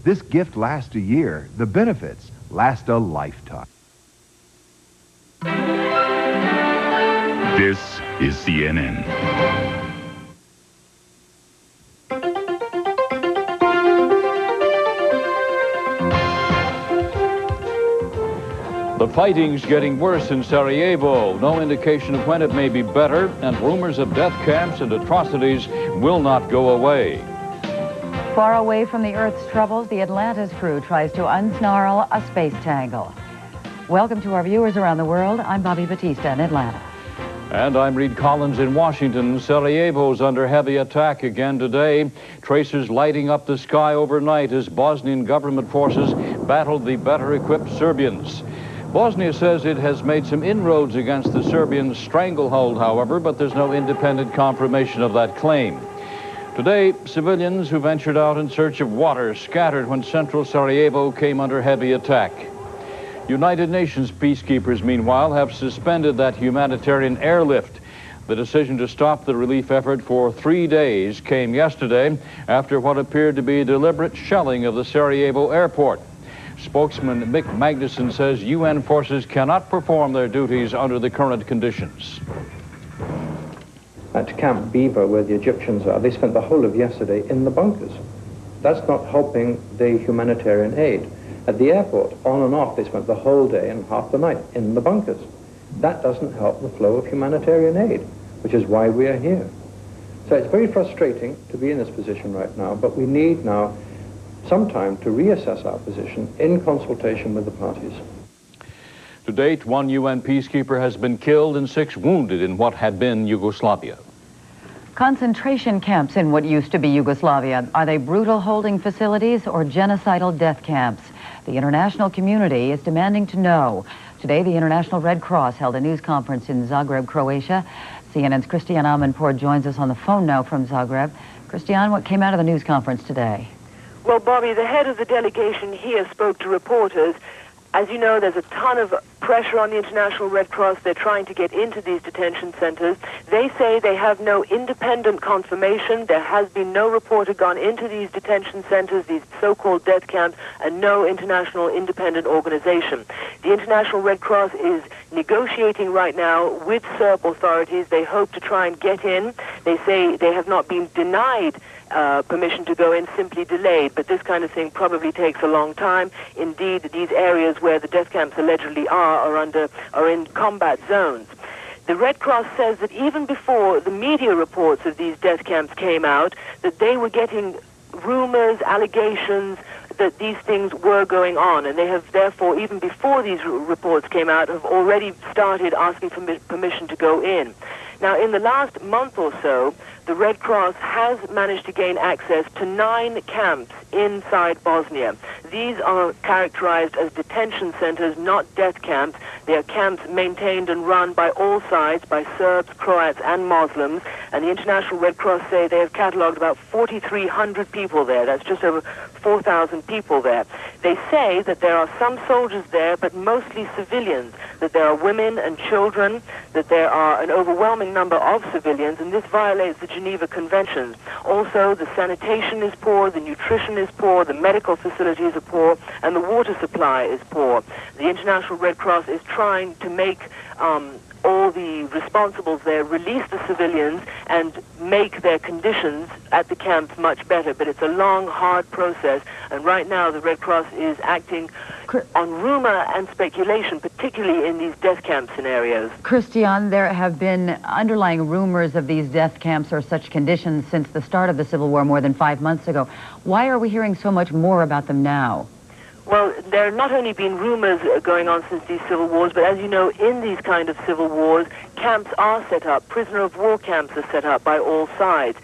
This gift lasts a year. The benefits last a lifetime. This is CNN. The fighting's getting worse in Sarajevo. No indication of when it may be better, and rumors of death camps and atrocities will not go away. Far away from the Earth's troubles, the Atlantis crew tries to unsnarl a space tangle. Welcome to our viewers around the world. I'm Bobbie Battista in Atlanta. And I'm Reid Collins in Washington. Sarajevo's under heavy attack again today. Tracers lighting up the sky overnight as Bosnian government forces battled the better-equipped Serbians. Bosnia says it has made some inroads against the Serbian stranglehold, however, but there's no independent confirmation of that claim. Today, civilians who ventured out in search of water scattered when central Sarajevo came under heavy attack. United Nations peacekeepers, meanwhile, have suspended that humanitarian airlift. The decision to stop the relief effort for 3 days came yesterday after what appeared to be deliberate shelling of the Sarajevo airport. Spokesman Mick Magnuson says UN forces cannot perform their duties under the current conditions. At Camp Beaver, where the Egyptians are, they spent the whole of yesterday in the bunkers. That's not helping the humanitarian aid. At the airport, on and off, they spent the whole day and half the night in the bunkers. That doesn't help the flow of humanitarian aid, which is why we are here. So it's very frustrating to be in this position right now, but we need now some time to reassess our position in consultation with the parties. To date, 1 UN peacekeeper has been killed and 6 wounded in what had been Yugoslavia. Concentration camps in what used to be Yugoslavia. Are they brutal holding facilities or genocidal death camps? The international community is demanding to know. Today, the International Red Cross held a news conference in Zagreb, Croatia. CNN's Christiane Amanpour joins us on the phone now from Zagreb. Christiane, what came out of the news conference today? Well, Bobbie, the head of the delegation here spoke to reporters. As you know, there's a ton of pressure on the International Red Cross. They're trying to get into these detention centers. They say they have no independent confirmation. There has been no reporter gone into these detention centers, these so-called death camps, and no international independent organization. The International Red Cross is negotiating right now with Serb authorities. They hope to try and get in. They say they have not been denied permission to go in, simply delayed, but this kind of thing probably takes a long time. Indeed, these areas where the death camps allegedly are in combat zones. The Red Cross says that even before the media reports of these death camps came out, that they were getting rumors, allegations that these things were going on, and they have therefore, even before these reports came out, have already started asking for permission to go in. Now, in the last month or so, the Red Cross has managed to gain access to 9 camps inside Bosnia. These are characterized as detention centers, not death camps. They are camps maintained and run by all sides, by Serbs, Croats, and Muslims. And the International Red Cross say they have cataloged about 4,300 people there. That's just over 4,000 people there. They say that there are some soldiers there, but mostly civilians, that there are women and children, that there are an overwhelming number of civilians, and this violates the Geneva Conventions. Also, the sanitation is poor, the nutrition is poor, the medical facilities are poor, and the water supply is poor. The International Red Cross is trying to make all the responsibles there release the civilians and make their conditions at the camps much better. But it's a long, hard process, and right now the Red Cross is acting on rumor and speculation, particularly in these death camp scenarios. Christiane, there have been underlying rumors of these death camps or such conditions since the start of the Civil War more than 5 months ago. Why are we hearing so much more about them now? Well, there have not only been rumors going on since these civil wars, but as you know, in these kind of civil wars, camps are set up. Prisoner of war camps are set up by all sides.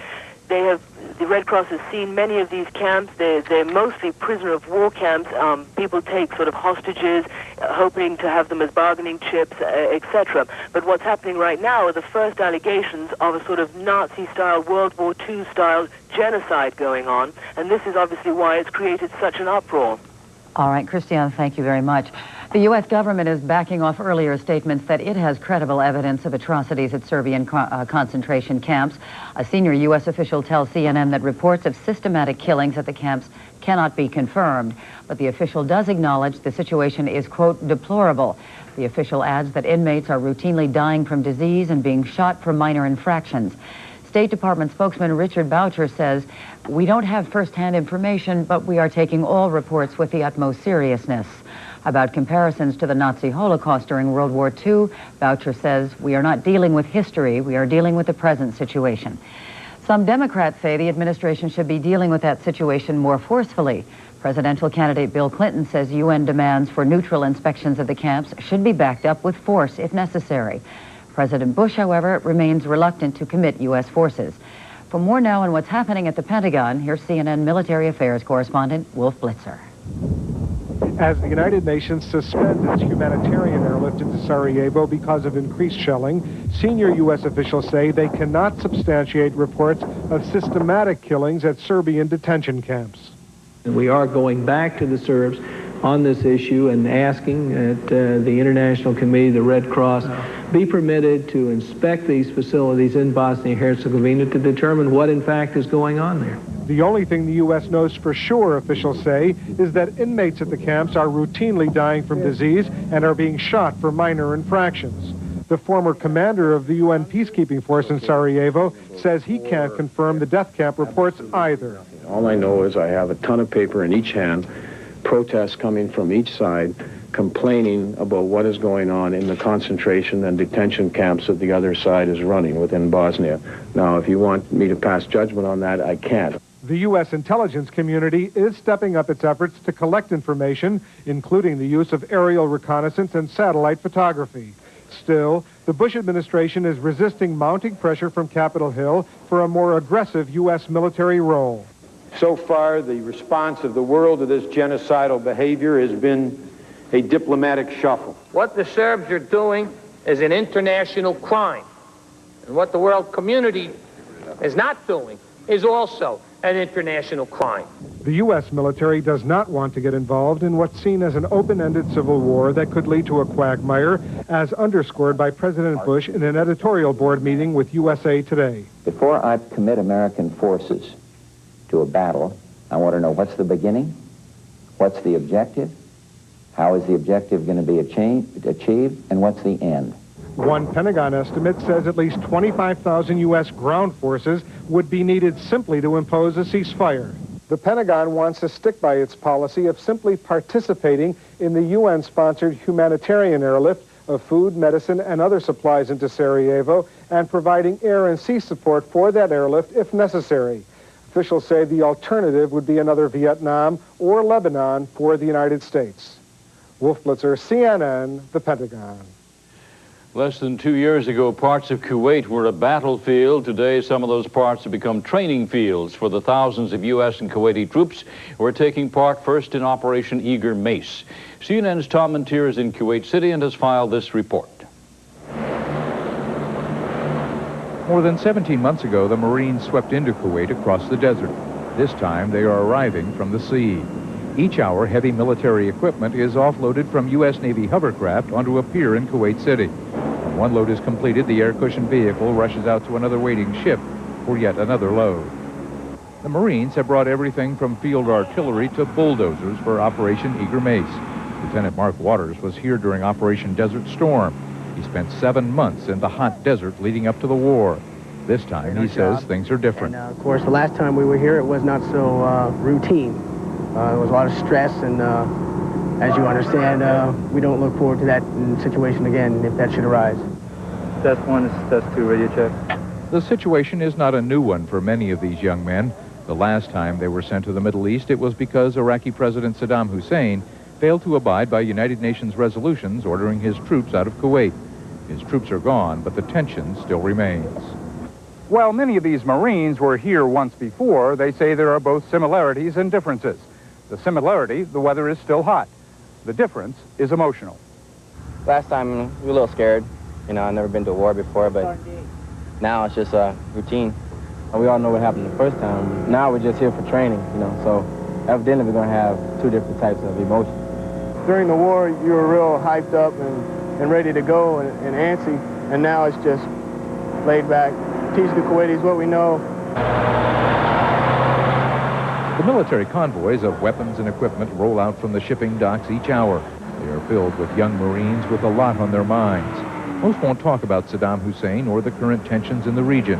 The Red Cross has seen many of these camps. They're mostly prisoner of war camps. People take sort of hostages, hoping to have them as bargaining chips, etc. But what's happening right now are the first allegations of a sort of Nazi-style, World War II-style genocide going on, and this is obviously why it's created such an uproar. All right, Christian, thank you very much. The U.S. government is backing off earlier statements that it has credible evidence of atrocities at Serbian concentration camps. A senior U.S. official tells CNN that reports of systematic killings at the camps cannot be confirmed. But the official does acknowledge the situation is, quote, deplorable. The official adds that inmates are routinely dying from disease and being shot for minor infractions. State Department spokesman Richard Boucher says, "We don't have first-hand information, but we are taking all reports with the utmost seriousness." About comparisons to the Nazi Holocaust during World War II, Boucher says, "We are not dealing with history, we are dealing with the present situation." Some Democrats say the administration should be dealing with that situation more forcefully. Presidential candidate Bill Clinton says UN demands for neutral inspections of the camps should be backed up with force if necessary. President Bush, however, remains reluctant to commit U.S. forces. For more now on what's happening at the Pentagon, here's CNN military affairs correspondent Wolf Blitzer. As the United Nations suspends its humanitarian airlift into Sarajevo because of increased shelling, senior U.S. officials say they cannot substantiate reports of systematic killings at Serbian detention camps. We are going back to the Serbs on this issue and asking that the International Committee, the Red Cross, be permitted to inspect these facilities in Bosnia-Herzegovina to determine what in fact is going on there. The only thing the U.S. knows for sure, officials say, is that inmates at the camps are routinely dying from disease and are being shot for minor infractions. The former commander of the UN peacekeeping force in Sarajevo says he can't confirm the death camp reports either. All I know is I have a ton of paper in each hand, protests coming from each side, complaining about what is going on in the concentration and detention camps that the other side is running within Bosnia. Now, if you want me to pass judgment on that, I can't. The U.S. intelligence community is stepping up its efforts to collect information, including the use of aerial reconnaissance and satellite photography. Still, the Bush administration is resisting mounting pressure from Capitol Hill for a more aggressive U.S. military role. So far, the response of the world to this genocidal behavior has been a diplomatic shuffle. What the Serbs are doing is an international crime. And what the world community is not doing is also an international crime. The U.S. military does not want to get involved in what's seen as an open-ended civil war that could lead to a quagmire, as underscored by President Bush in an editorial board meeting with USA Today. Before I commit American forces to a battle, I want to know what's the beginning, what's the objective, how is the objective going to be achieved, and what's the end. One Pentagon estimate says at least 25,000 U.S. ground forces would be needed simply to impose a ceasefire. The Pentagon wants to stick by its policy of simply participating in the UN-sponsored humanitarian airlift of food, medicine, and other supplies into Sarajevo, and providing air and sea support for that airlift if necessary. Officials say the alternative would be another Vietnam or Lebanon for the United States. Wolf Blitzer, CNN, the Pentagon. Less than 2 years ago, parts of Kuwait were a battlefield. Today, some of those parts have become training fields for the thousands of U.S. and Kuwaiti troops who are taking part first in Operation Eager Mace. CNN's Tom Mantier is in Kuwait City and has filed this report. More than 17 months ago, the Marines swept into Kuwait across the desert. This time, they are arriving from the sea. Each hour, heavy military equipment is offloaded from U.S. Navy hovercraft onto a pier in Kuwait City. When one load is completed, the air-cushioned vehicle rushes out to another waiting ship for yet another load. The Marines have brought everything from field artillery to bulldozers for Operation Eager Mace. Lieutenant Mark Waters was here during Operation Desert Storm. He spent 7 months in the hot desert leading up to the war. This time, he says, things are different. And, of course, the last time we were here, it was not so routine. There was a lot of stress, and as you understand, we don't look forward to that situation again if that should arise. Test 1 is test 2, radio check. The situation is not a new one for many of these young men. The last time they were sent to the Middle East, it was because Iraqi President Saddam Hussein failed to abide by United Nations resolutions ordering his troops out of Kuwait. His troops are gone, but the tension still remains. While many of these Marines were here once before, they say there are both similarities and differences. The similarity, the weather is still hot. The difference is emotional. Last time, we were a little scared. You know, I've never been to a war before, but now it's just a routine. We all know what happened the first time. Now we're just here for training, you know, so evidently we're going to have two different types of emotions. During the war, you were real hyped up and ready to go and antsy, and now it's just laid back. Teach the Kuwaitis what we know. The military convoys of weapons and equipment roll out from the shipping docks each hour. They are filled with young Marines with a lot on their minds. Most won't talk about Saddam Hussein or the current tensions in the region.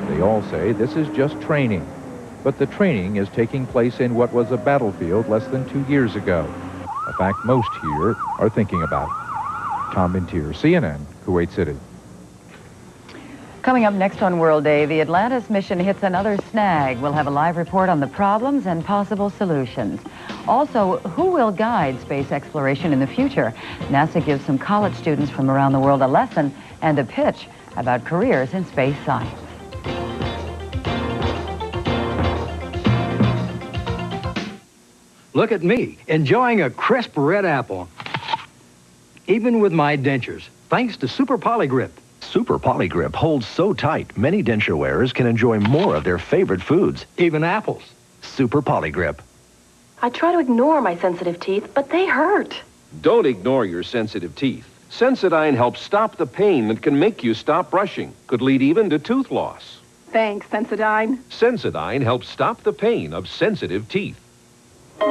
They all say this is just training. But the training is taking place in what was a battlefield less than 2 years ago. A fact most here are thinking about. Tom Mintier, CNN, Kuwait City. Coming up next on World Day, the Atlantis mission hits another snag. We'll have a live report on the problems and possible solutions. Also, who will guide space exploration in the future? NASA gives some college students from around the world a lesson and a pitch about careers in space science. Look at me, enjoying a crisp red apple. Even with my dentures, thanks to Super Polygrip. Super Polygrip holds so tight, many denture wearers can enjoy more of their favorite foods. Even apples. Super Polygrip. I try to ignore my sensitive teeth, but they hurt. Don't ignore your sensitive teeth. Sensodyne helps stop the pain that can make you stop brushing. Could lead even to tooth loss. Thanks, Sensodyne. Sensodyne helps stop the pain of sensitive teeth. For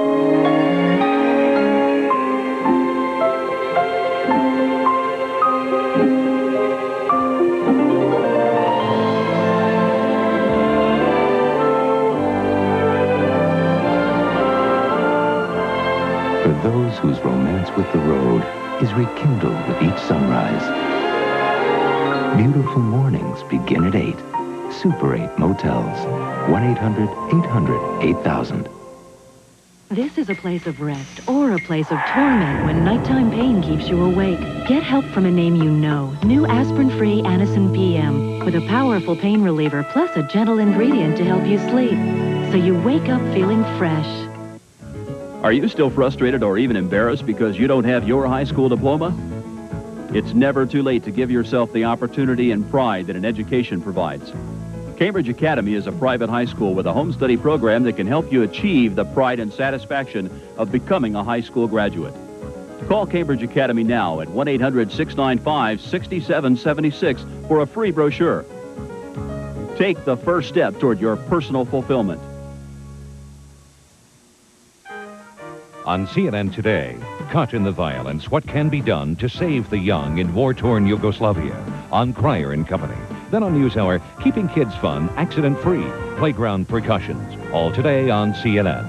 those whose romance with the road is rekindled with each sunrise. Beautiful mornings begin at 8. Super 8 Motels. 1-800-800-8000. This is a place of rest or a place of torment when nighttime pain keeps you awake. Get help from a name you know. New aspirin-free Anacin PM with a powerful pain reliever plus a gentle ingredient to help you sleep. So you wake up feeling fresh. Are you still frustrated or even embarrassed because you don't have your high school diploma? It's never too late to give yourself the opportunity and pride that an education provides. Cambridge Academy is a private high school with a home study program that can help you achieve the pride and satisfaction of becoming a high school graduate. Call Cambridge Academy now at 1-800-695-6776 for a free brochure. Take the first step toward your personal fulfillment. On CNN Today, Caught in the Violence, What Can Be Done to Save the Young in War-Torn Yugoslavia, on Cryer and Company. Then on NewsHour, Keeping Kids Fun, Accident-Free, Playground Precautions. All today on CNN.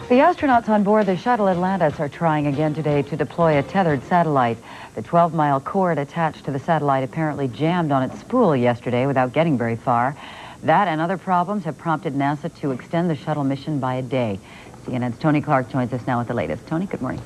The astronauts on board the shuttle Atlantis are trying again today to deploy a tethered satellite. The 12-mile cord attached to the satellite apparently jammed on its spool yesterday without getting very far. That and other problems have prompted NASA to extend the shuttle mission by a day. CNN's Tony Clark joins us now with the latest. Tony, good morning.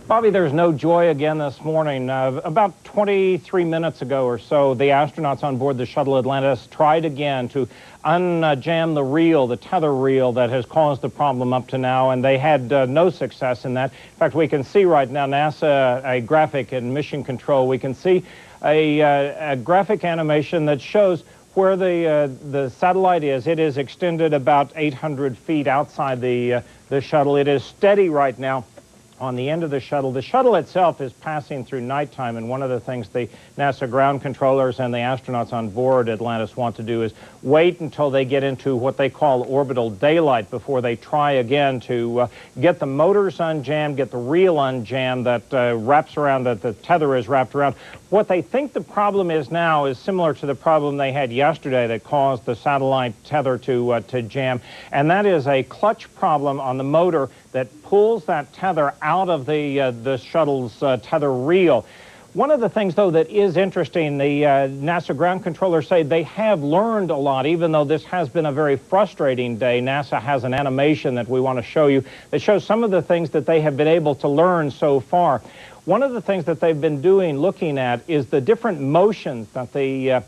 Bobbie, there's no joy again this morning. About 23 minutes ago or so, the astronauts on board the shuttle Atlantis tried again to unjam the reel, the tether reel that has caused the problem up to now, and they had no success in that. In fact, we can see right now, NASA, a graphic in Mission Control, we can see a graphic animation that shows where the satellite is. It is extended about 800 feet outside the shuttle. It is steady right now on the end of the shuttle. The shuttle itself is passing through nighttime, and one of the things the NASA ground controllers and the astronauts on board Atlantis want to do is wait until they get into what they call orbital daylight before they try again to get the motors unjammed, get the reel unjammed that wraps around, that the tether is wrapped around. What they think the problem is now is similar to the problem they had yesterday that caused the satellite tether to jam, and that is a clutch problem on the motor that pulls that tether out of the shuttle's tether reel. One of the things, though, that is interesting, the NASA ground controllers say they have learned a lot, even though this has been a very frustrating day. NASA has an animation that we want to show you that shows some of the things that they have been able to learn so far. One of the things that they've been doing, looking at, is the different motions that the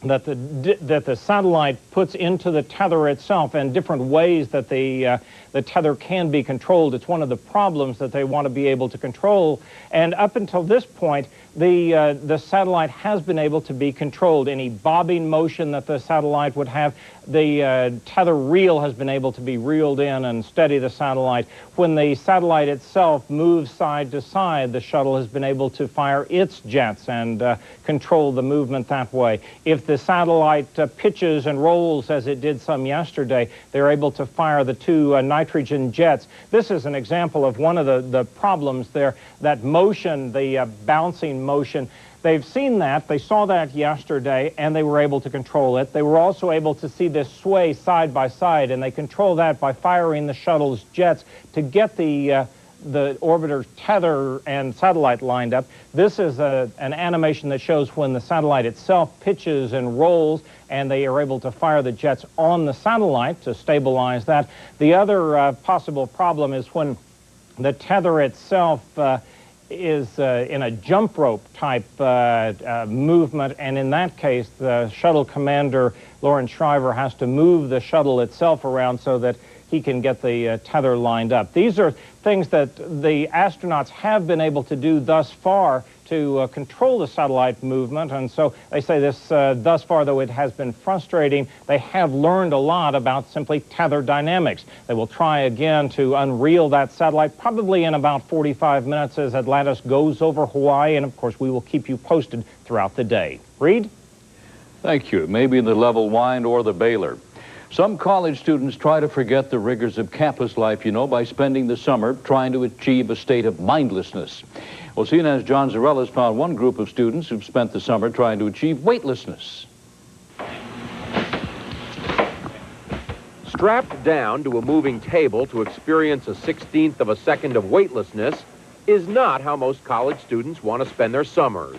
that the satellite puts into the tether itself, and different ways that the tether can be controlled. It's one of the problems that they want to be able to control. And up until this point, the satellite has been able to be controlled. Any bobbing motion that the satellite would have, the tether reel has been able to be reeled in and steady the satellite. When the satellite itself moves side to side, the shuttle has been able to fire its jets and control the movement that way. If the satellite pitches and rolls as it did some yesterday, they're able to fire the two nitrogen jets. This is an example of one of the problems there, that motion, the bouncing motion. They've seen that, they saw that yesterday, and they were able to control it. They were also able to see this sway side by side, and they control that by firing the shuttle's jets to get the orbiter's tether and satellite lined up. This is an animation that shows when the satellite itself pitches and rolls, and they are able to fire the jets on the satellite to stabilize that. The other possible problem is when the tether itself is in a jump rope type movement, and in that case the shuttle commander, Lawrence Shriver, has to move the shuttle itself around so that he can get the tether lined up. These are things that the astronauts have been able to do thus far to control the satellite movement, and so they say this, thus far, though it has been frustrating, they have learned a lot about simply tether dynamics. They will try again to unreel that satellite, probably in about 45 minutes as Atlantis goes over Hawaii, and of course we will keep you posted throughout the day. Reid? Thank you. Maybe the level wind or the bailer. Some college students try to forget the rigors of campus life, you know, by spending the summer trying to achieve a state of mindlessness. Well, CNN's John Zarellas found one group of students who've spent the summer trying to achieve weightlessness. Strapped down to a moving table to experience a 1/16th of a second of weightlessness is not how most college students want to spend their summers.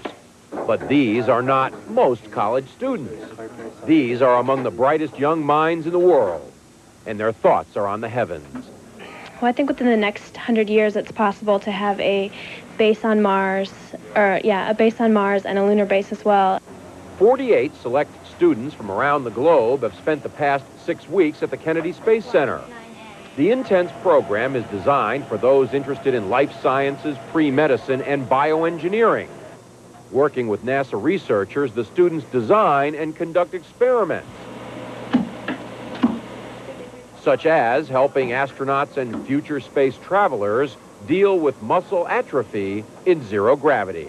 But these are not most college students. These are among the brightest young minds in the world, and their thoughts are on the heavens. Well, I think within the next 100 years, it's possible to have a base on Mars, a base on Mars and a lunar base as well. 48 select students from around the globe have spent the past 6 weeks at the Kennedy Space Center. The intense program is designed for those interested in life sciences, pre-medicine, and bioengineering. Working with NASA researchers, the students design and conduct experiments, such as helping astronauts and future space travelers deal with muscle atrophy in zero gravity.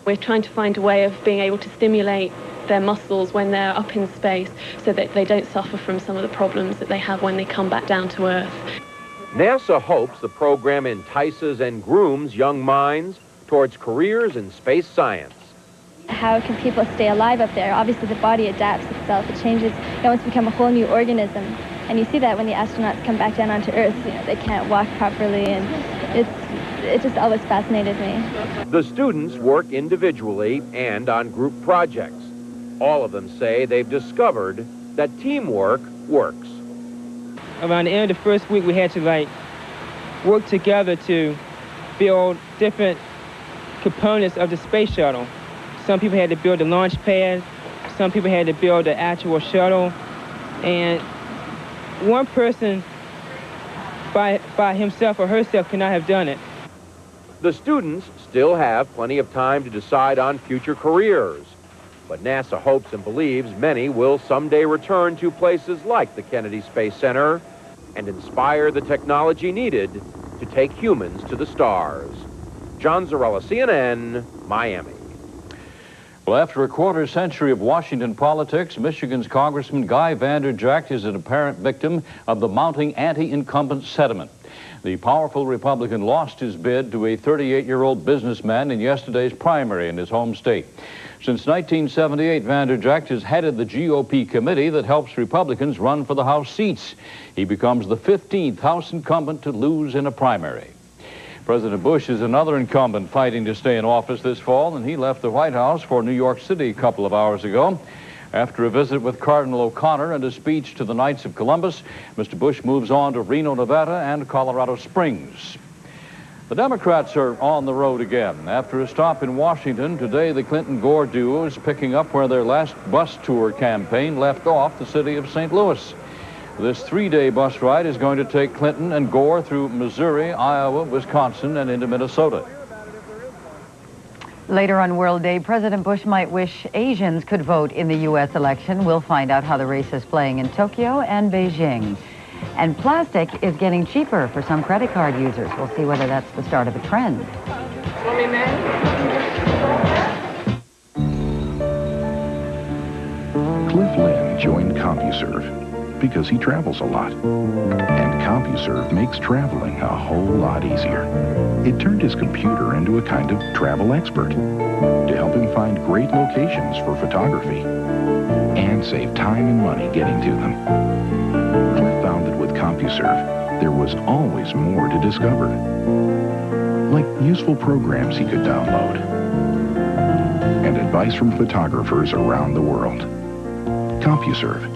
We're trying to find a way of being able to stimulate their muscles when they're up in space so that they don't suffer from some of the problems that they have when they come back down to Earth. NASA hopes the program entices and grooms young minds towards careers in space science. How can people stay alive up there? Obviously the body adapts itself, it changes, it almost becomes a whole new organism. And you see that when the astronauts come back down onto Earth, you know, they can't walk properly, and it just always fascinated me. The students work individually and on group projects. All of them say they've discovered that teamwork works. Around the end of the first week, we had to work together to build different components of the space shuttle. Some people had to build the launch pad, some people had to build the actual shuttle, and one person by himself or herself could not have done it. The students still have plenty of time to decide on future careers, but NASA hopes and believes many will someday return to places like the Kennedy Space Center and inspire the technology needed to take humans to the stars. John Zarellas, CNN, Miami. Well, after a quarter century of Washington politics, Michigan's Congressman Guy Vanderbilt is an apparent victim of the mounting anti-incumbent sentiment. The powerful Republican lost his bid to a 38-year-old businessman in yesterday's primary in his home state. Since 1978, Vanderbilt has headed the GOP committee that helps Republicans run for the House seats. He becomes the 15th House incumbent to lose in a primary. President Bush is another incumbent fighting to stay in office this fall, and he left the White House for New York City a couple of hours ago. After a visit with Cardinal O'Connor and a speech to the Knights of Columbus, Mr. Bush moves on to Reno, Nevada, and Colorado Springs. The Democrats are on the road again. After a stop in Washington, today the Clinton-Gore duo is picking up where their last bus tour campaign left off, the city of St. Louis. This three-day bus ride is going to take Clinton and Gore through Missouri, Iowa, Wisconsin, and into Minnesota. Later on World Day, President Bush might wish Asians could vote in the U.S. election. We'll find out how the race is playing in Tokyo and Beijing. And plastic is getting cheaper for some credit card users. We'll see whether that's the start of a trend. Cliff Lynn joined CompuServe because he travels a lot. And CompuServe makes traveling a whole lot easier. It turned his computer into a kind of travel expert to help him find great locations for photography and save time and money getting to them. Cliff found that with CompuServe, there was always more to discover, like useful programs he could download and advice from photographers around the world. CompuServe.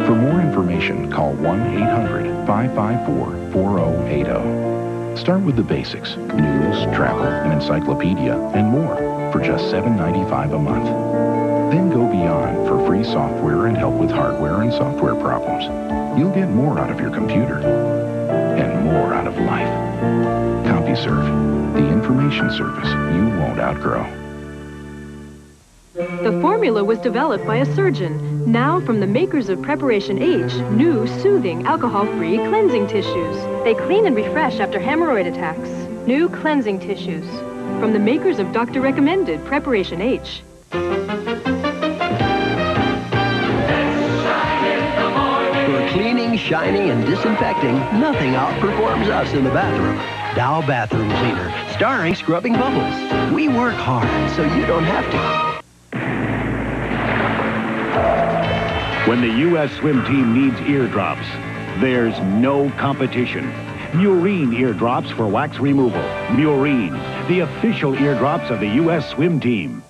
For more information, call 1-800-554-4080. Start with the basics, news, travel, an encyclopedia, and more for just $7.95 a month. Then go beyond for free software and help with hardware and software problems. You'll get more out of your computer and more out of life. CompuServe, the information service you won't outgrow. The formula was developed by a surgeon. Now, from the makers of Preparation H, new, soothing, alcohol-free cleansing tissues. They clean and refresh after hemorrhoid attacks. New cleansing tissues. From the makers of doctor-recommended Preparation H. For cleaning, shining, and disinfecting, nothing outperforms us in the bathroom. Dow Bathroom Cleaner, starring Scrubbing Bubbles. We work hard, so you don't have to. When the U.S. swim team needs eardrops, there's no competition. Murine eardrops for wax removal. Murine, the official eardrops of the U.S. swim team.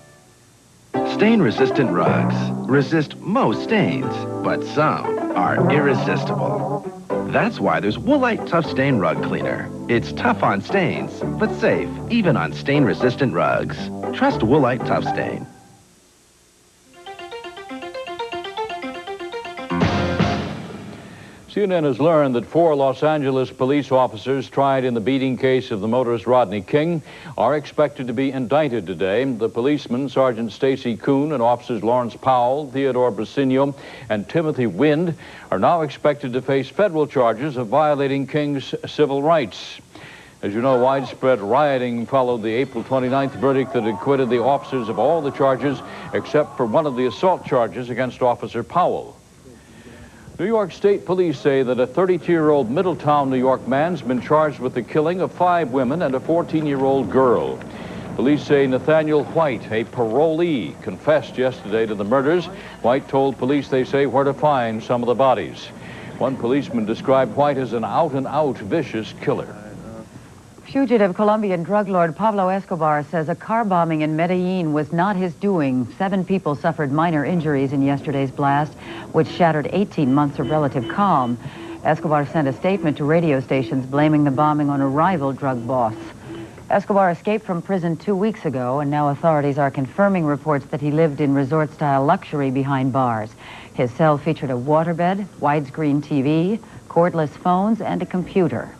Stain-resistant rugs resist most stains, but some are irresistible. That's why there's Woolite Tough Stain Rug Cleaner. It's tough on stains, but safe even on stain-resistant rugs. Trust Woolite Tough Stain. CNN has learned that 4 Los Angeles police officers tried in the beating case of the motorist Rodney King are expected to be indicted today. The policemen, Sergeant Stacy Kuhn and officers Lawrence Powell, Theodore Brasino, and Timothy Wind, are now expected to face federal charges of violating King's civil rights. As you know, widespread rioting followed the April 29th verdict that acquitted the officers of all the charges except for one of the assault charges against Officer Powell. New York State Police say that a 32-year-old Middletown, New York man's been charged with the killing of 5 women and a 14-year-old girl. Police say Nathaniel White, a parolee, confessed yesterday to the murders. White told police they say where to find some of the bodies. One policeman described White as an out-and-out vicious killer. Fugitive Colombian drug lord Pablo Escobar says a car bombing in Medellin was not his doing. 7 people suffered minor injuries in yesterday's blast, which shattered 18 months of relative calm. Escobar sent a statement to radio stations blaming the bombing on a rival drug boss. Escobar escaped from prison 2 weeks ago, and now authorities are confirming reports that he lived in resort-style luxury behind bars. His cell featured a waterbed, widescreen TV, cordless phones, and a computer.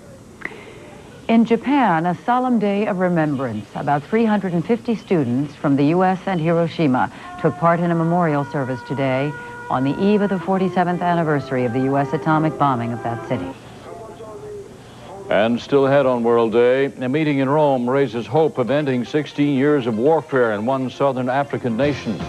In Japan, a solemn day of remembrance. About 350 students from the U.S. and Hiroshima took part in a memorial service today on the eve of the 47th anniversary of the U.S. atomic bombing of that city. And still ahead on World Day, a meeting in Rome raises hope of ending 16 years of warfare in one southern African nation.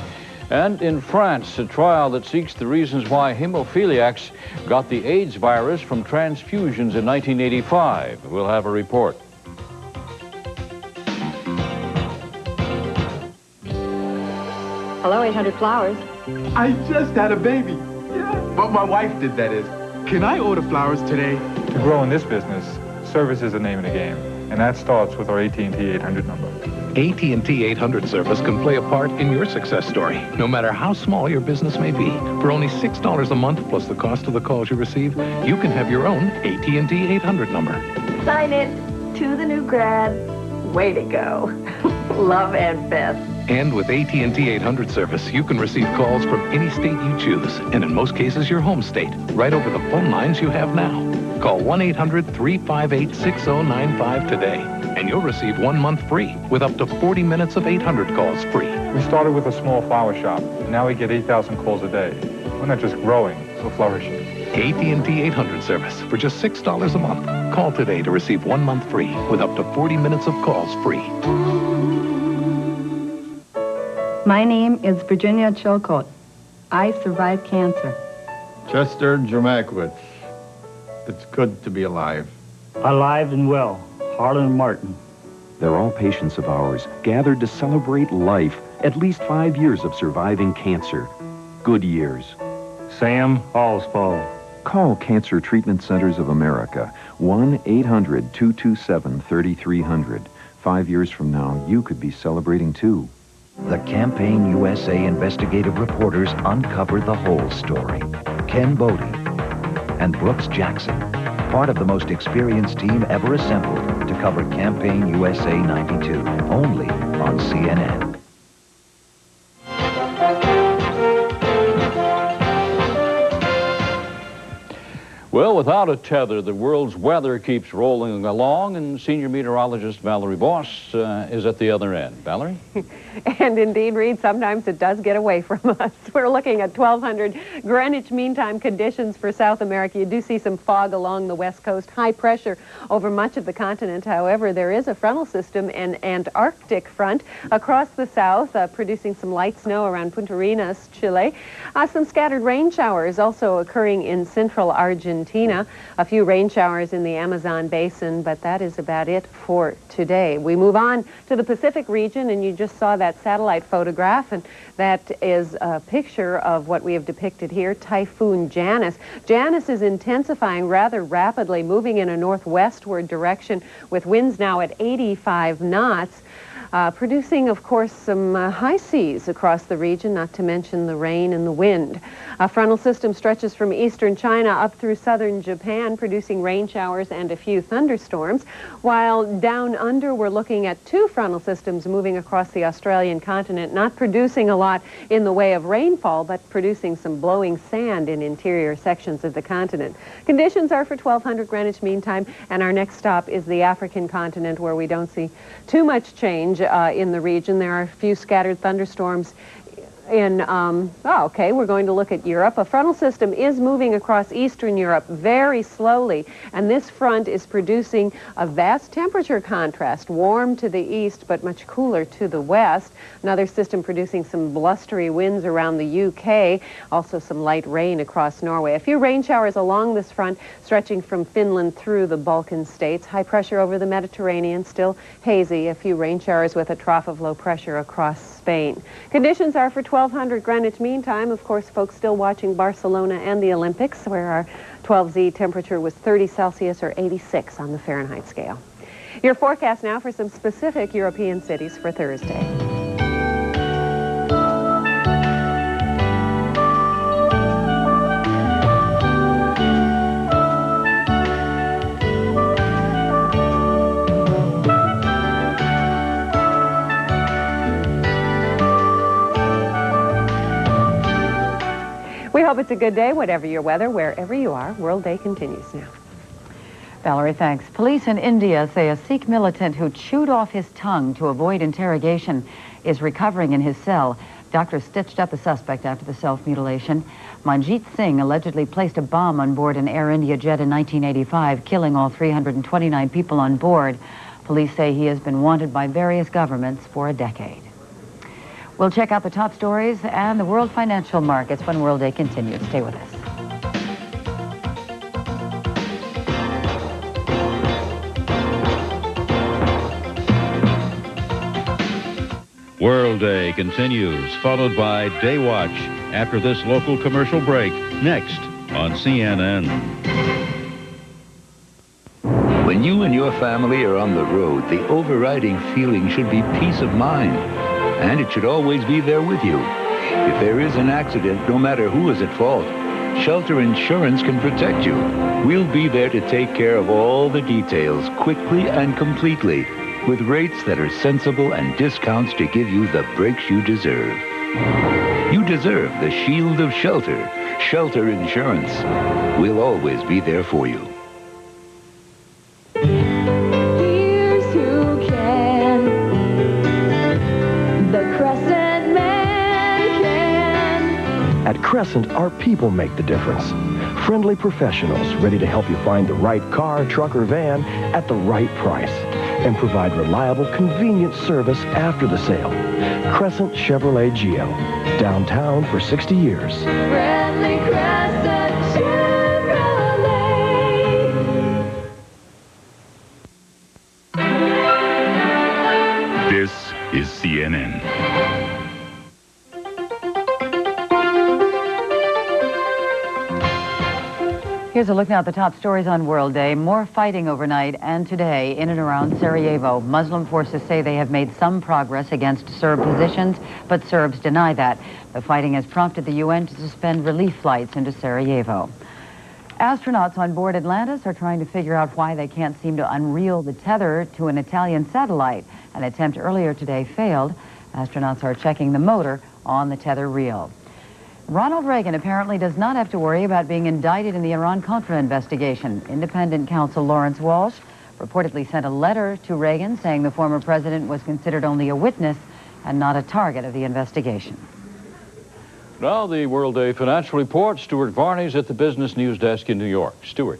And in France, a trial that seeks the reasons why hemophiliacs got the AIDS virus from transfusions in 1985. We'll have a report. Hello, 800 Flowers. I just had a baby. Yeah, but my wife did, that is. Can I order flowers today? To grow in this business, service is the name of the game, and that starts with our AT&T 800 number. AT&T 800 service can play a part in your success story, no matter how small your business may be. For only $6 a month plus the cost of the calls you receive, you can have your own AT&T 800 number. Sign it. To the new grad, way to go. Love and best. And with AT&T 800 service, you can receive calls from any state you choose, and in most cases, your home state, right over the phone lines you have now. Call 1-800-358-6095 today, and you'll receive 1 month free with up to 40 minutes of 800 calls free. We started with a small flower shop. Now we get 8,000 calls a day. We're not just growing, we're flourishing. AT&T 800 service for just $6 a month. Call today to receive 1 month free with up to 40 minutes of calls free. My name is Virginia Chilcote. I survived cancer. Chester Jermakowitz. It's good to be alive. Alive and well. Harlan Martin. They're all patients of ours, gathered to celebrate life. At least 5 years of surviving cancer. Good years. Sam Allspaw. Call Cancer Treatment Centers of America. 1-800-227-3300. 5 years from now, you could be celebrating too. The Campaign USA investigative reporters uncovered the whole story. Ken Bobbie and Brooks Jackson, part of the most experienced team ever assembled to cover Campaign USA 92, only on CNN. Well, without a tether, the world's weather keeps rolling along, and senior meteorologist Valerie Boss is at the other end. Valerie? And indeed, Reid, sometimes it does get away from us. We're looking at 1200 Greenwich Mean Time conditions for South America. You do see some fog along the west coast, high pressure over much of the continent. However, there is a frontal system, an Antarctic front across the south, producing some light snow around Punta Arenas, Chile. Some scattered rain showers also occurring in central Argentina. A few rain showers in the Amazon basin, but that is about it for today. We move on to the Pacific region, and you just saw that satellite photograph, and that is a picture of what we have depicted here, Typhoon Janice. Janice is intensifying rather rapidly, moving in a northwestward direction with winds now at 85 knots. Producing, of course, some high seas across the region, not to mention the rain and the wind. A frontal system stretches from eastern China up through southern Japan, producing rain showers and a few thunderstorms, while down under we're looking at two frontal systems moving across the Australian continent, not producing a lot in the way of rainfall, but producing some blowing sand in interior sections of the continent. Conditions are for 1200 Greenwich Mean Time, and our next stop is the African continent, where we don't see too much change in the region. There are a few scattered thunderstorms in, okay, we're going to look at Europe. A frontal system is moving across Eastern Europe very slowly, and this front is producing a vast temperature contrast, warm to the east but much cooler to the west. Another system producing some blustery winds around the UK, also some light rain across Norway. A few rain showers along this front, stretching from Finland through the Balkan states. High pressure over the Mediterranean, still hazy. A few rain showers with a trough of low pressure across Spain. Conditions are for 1200 Greenwich Mean Time. Of course, folks still watching Barcelona and the Olympics, where our 12Z temperature was 30 Celsius or 86 on the Fahrenheit scale. Your forecast now for some specific European cities for Thursday. We hope it's a good day, whatever your weather, wherever you are. World Day continues now. Valerie, thanks. Police in India say a Sikh militant who chewed off his tongue to avoid interrogation is recovering in his cell. Doctors stitched up a suspect after the self-mutilation. Manjit Singh allegedly placed a bomb on board an Air India jet in 1985, killing all 329 people on board. Police say he has been wanted by various governments for a decade. We'll check out the top stories and the world financial markets when World Day continues. Stay with us. World Day continues, followed by Day Watch after this local commercial break, next on CNN. When you and your family are on the road, the overriding feeling should be peace of mind. And it should always be there with you. If there is an accident, no matter who is at fault, Shelter Insurance can protect you. We'll be there to take care of all the details quickly and completely, with rates that are sensible and discounts to give you the breaks you deserve. You deserve the shield of shelter. Shelter Insurance. We'll always be there for you. Here's who can. The Crescent Man can. At Crescent, our people make the difference. Friendly professionals ready to help you find the right car, truck, or van at the right price and provide reliable, convenient service after the sale. Crescent Chevrolet Geo. Downtown for 60 years. Friendly Crescent Chevrolet. This is CNN. Here's a look now at the top stories on World Day. More fighting overnight and today in and around Sarajevo. Muslim forces say they have made some progress against Serb positions, but Serbs deny that. The fighting has prompted the UN to suspend relief flights into Sarajevo. Astronauts on board Atlantis are trying to figure out why they can't seem to unreel the tether to an Italian satellite. An attempt earlier today failed. Astronauts are checking the motor on the tether reel. Ronald Reagan apparently does not have to worry about being indicted in the Iran-Contra investigation. Independent counsel Lawrence Walsh reportedly sent a letter to Reagan saying the former president was considered only a witness and not a target of the investigation. Now the World Day Financial Report. Stuart Varney's at the Business News Desk in New York. Stuart.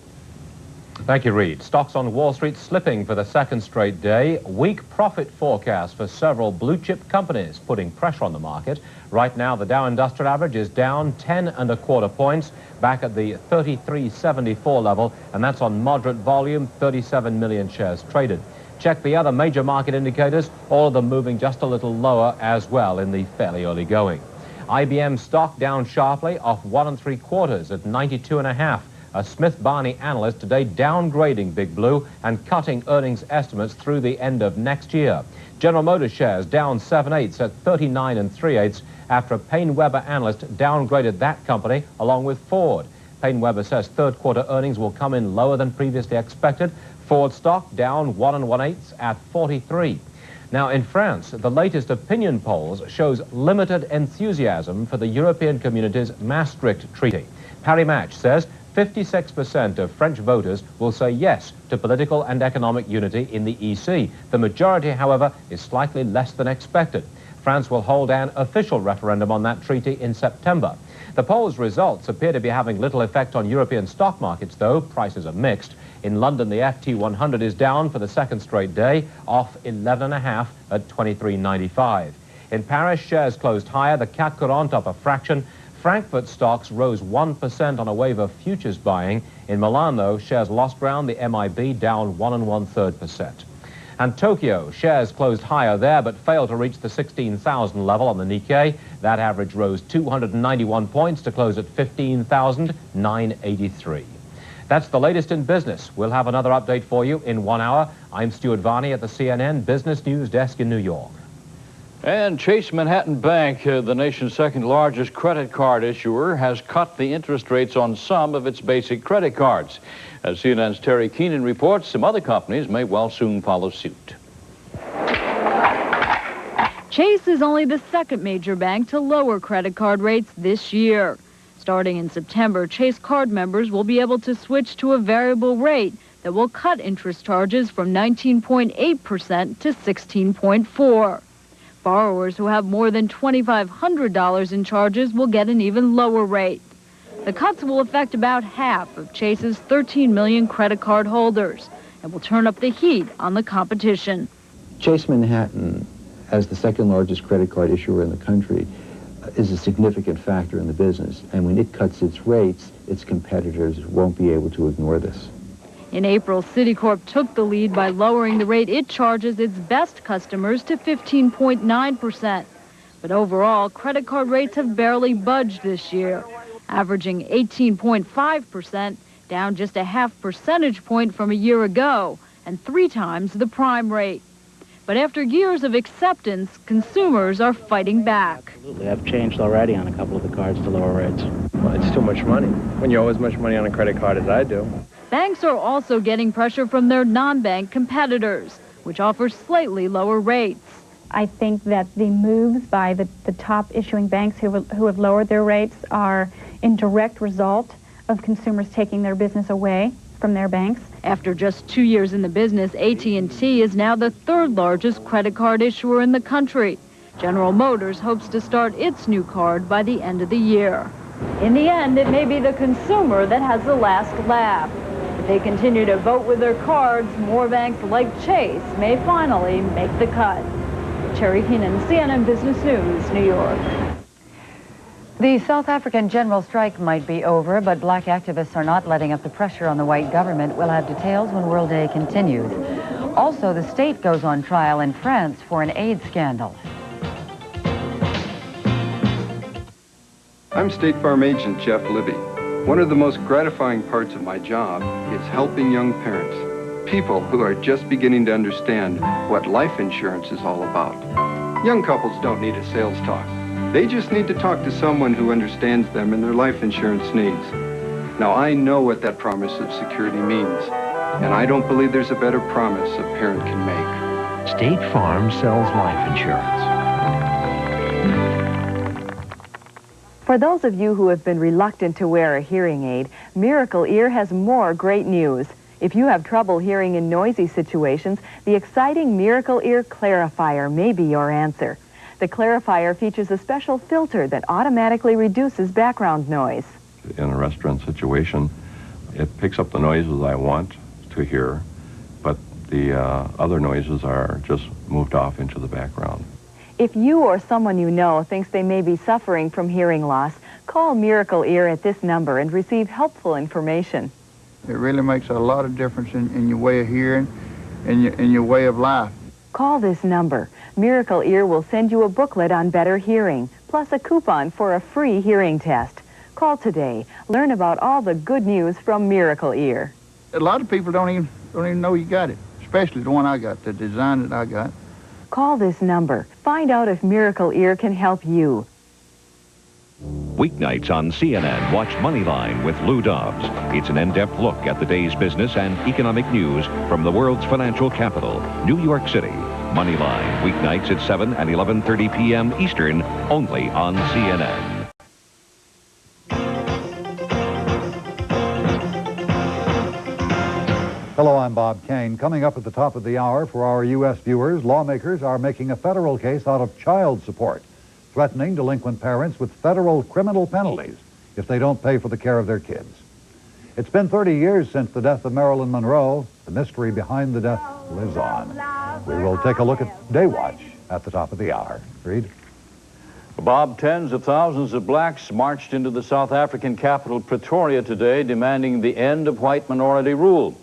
Thank you, Reid. Stocks on Wall Street slipping for the second straight day. Weak profit forecast for several blue-chip companies, putting pressure on the market. Right now, the Dow Industrial Average is down 10.25 points, back at the 3374 level, and that's on moderate volume, 37 million shares traded. Check the other major market indicators, all of them moving just a little lower as well in the fairly early going. IBM stock down sharply, off 1 3/4 at 92.5. A Smith Barney analyst today downgrading Big Blue and cutting earnings estimates through the end of next year. General Motors shares down 7/8 at 39 3/8 after a Paine-Webber analyst downgraded that company along with Ford. Paine-Webber says third quarter earnings will come in lower than previously expected. Ford stock down 1 1/8 at 43. Now in France, the latest opinion polls shows limited enthusiasm for the European Community's Maastricht Treaty. Paris Match says 56% of French voters will say yes to political and economic unity in the EC. The majority, however, is slightly less than expected. France will hold an official referendum on that treaty in September. The poll's results appear to be having little effect on European stock markets, though. Prices are mixed. In London, the FT 100 is down for the second straight day, off 11.5 at 23.95. In Paris, shares closed higher, the CAC 40 up a fraction. Frankfurt stocks rose 1% on a wave of futures buying. In Milan, though, shares lost ground, the MIB down 1 1/3%. And Tokyo, shares closed higher there, but failed to reach the 16,000 level on the Nikkei. That average rose 291 points to close at 15,983. That's the latest in business. We'll have another update for you in 1 hour. I'm Stuart Varney at the CNN Business News Desk in New York. And Chase Manhattan Bank, the nation's second largest credit card issuer, has cut the interest rates on some of its basic credit cards. As CNN's Terry Keenan reports, some other companies may well soon follow suit. Chase is only the second major bank to lower credit card rates this year. Starting in September, Chase card members will be able to switch to a variable rate that will cut interest charges from 19.8% to 16.4%. Borrowers who have more than $2,500 in charges will get an even lower rate. The cuts will affect about half of Chase's 13 million credit card holders and will turn up the heat on the competition. Chase Manhattan, as the second largest credit card issuer in the country, is a significant factor in the business. And when it cuts its rates, its competitors won't be able to ignore this. In April, Citicorp took the lead by lowering the rate it charges its best customers to 15.9%. But overall, credit card rates have barely budged this year, averaging 18.5%, down just a half percentage point from a year ago, and 3 times the prime rate. But after years of acceptance, consumers are fighting back. Absolutely. I've changed already on a couple of the cards to lower rates. Well, it's too much money when you owe as much money on a credit card as I do. Banks are also getting pressure from their non-bank competitors, which offer slightly lower rates. I think that the moves by the top issuing banks who have lowered their rates are in direct result of consumers taking their business away from their banks. After just 2 years in the business, AT&T is now the third largest credit card issuer in the country. General Motors hopes to start its new card by the end of the year. In the end, it may be the consumer that has the last laugh. If they continue to vote with their cards, more banks like Chase may finally make the cut. Cherry Keenan, CNN Business News, New York. The South African general strike might be over, but black activists are not letting up the pressure on the white government. We'll have details when World Day continues. Also, the state goes on trial in France for an AIDS scandal. I'm State Farm Agent Jeff Libby. One of the most gratifying parts of my job is helping young parents, people who are just beginning to understand what life insurance is all about. Young couples don't need a sales talk. They just need to talk to someone who understands them and their life insurance needs. Now, I know what that promise of security means, and I don't believe there's a better promise a parent can make. State Farm sells life insurance. For those of you who have been reluctant to wear a hearing aid, Miracle Ear has more great news. If you have trouble hearing in noisy situations, the exciting Miracle Ear Clarifier may be your answer. The Clarifier features a special filter that automatically reduces background noise. In a restaurant situation, it picks up the noises I want to hear, but the other noises are just moved off into the background. If you or someone you know thinks they may be suffering from hearing loss, call Miracle Ear at this number and receive helpful information. It really makes a lot of difference in your way of hearing and in your way of life. Call this number. Miracle Ear will send you a booklet on better hearing, plus a coupon for a free hearing test. Call today. Learn about all the good news from Miracle Ear. A lot of people don't even know you got it, especially the one I got, the design that I got. Call this number. Find out if Miracle Ear can help you. Weeknights on CNN, watch Moneyline with Lou Dobbs. It's an in-depth look at the day's business and economic news from the world's financial capital, New York City. Moneyline, weeknights at 7 and 11:30 p.m. Eastern, only on CNN. Hello, I'm Bob Cain. Coming up at the top of the hour for our U.S. viewers, lawmakers are making a federal case out of child support, threatening delinquent parents with federal criminal penalties if they don't pay for the care of their kids. It's been 30 years since the death of Marilyn Monroe. The mystery behind the death lives on. We will take a look at Day Watch at the top of the hour. Reid? Bob, tens of thousands of blacks marched into the South African capital Pretoria today, demanding the end of white minority rule.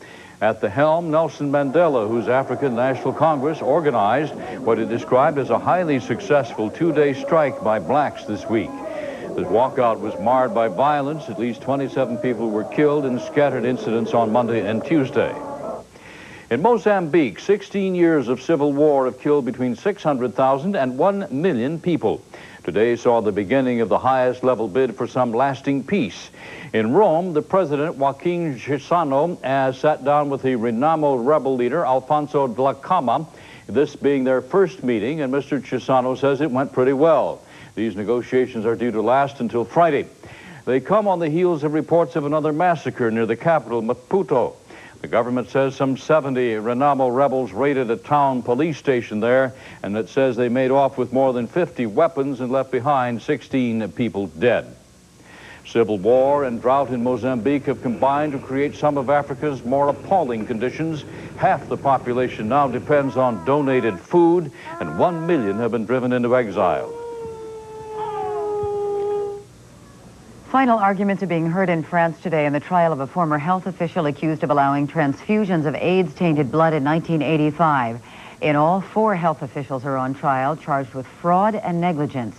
At the helm, Nelson Mandela, whose African National Congress organized what it described as a highly successful two-day strike by blacks this week. The walkout was marred by violence. At least 27 people were killed in scattered incidents on Monday and Tuesday. In Mozambique, 16 years of civil war have killed between 600,000 and 1 million people. Today saw the beginning of the highest level bid for some lasting peace. In Rome, the president, Joaquin Chissano, has sat down with the Renamo rebel leader, Alfonso Dhlakama, this being their first meeting, and Mr. Chissano says it went pretty well. These negotiations are due to last until Friday. They come on the heels of reports of another massacre near the capital, Maputo. The government says some 70 Renamo rebels raided a town police station there, and it says they made off with more than 50 weapons and left behind 16 people dead. Civil war and drought in Mozambique have combined to create some of Africa's more appalling conditions. Half the population now depends on donated food, and 1 million have been driven into exile. Final arguments are being heard in France today in the trial of a former health official accused of allowing transfusions of AIDS-tainted blood in 1985. In all, 4 health officials are on trial, charged with fraud and negligence.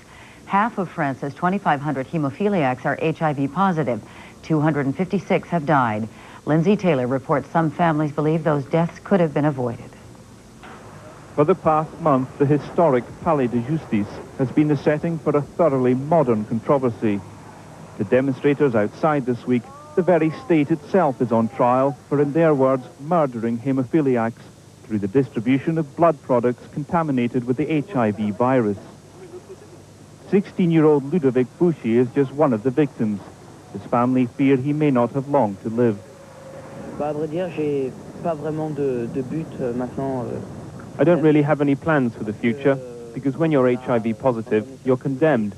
Half of France's 2,500 hemophiliacs are HIV positive. 256 have died. Lindsay Taylor reports some families believe those deaths could have been avoided. For the past month, the historic Palais de Justice has been the setting for a thoroughly modern controversy. To demonstrators outside this week, the very state itself is on trial for, in their words, murdering haemophiliacs through the distribution of blood products contaminated with the HIV virus. 16-year-old Ludovic Bouchy is just one of the victims. His family fear he may not have long to live. I don't really have any plans for the future, because when you're HIV positive, you're condemned,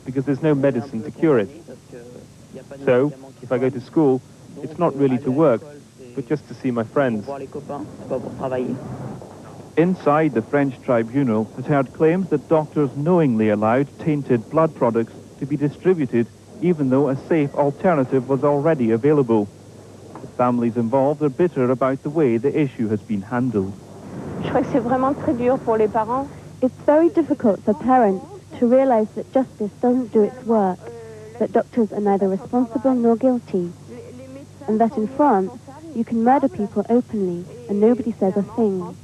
because there's no medicine to cure it. So, if I go to school, it's not really to work, but just to see my friends. Inside, the French tribunal has heard claims that doctors knowingly allowed tainted blood products to be distributed, even though a safe alternative was already available. The families involved are bitter about the way the issue has been handled. It's very difficult for parents to realize that justice doesn't do its work, that doctors are neither responsible nor guilty, and that in France, you can murder people openly and nobody says a thing.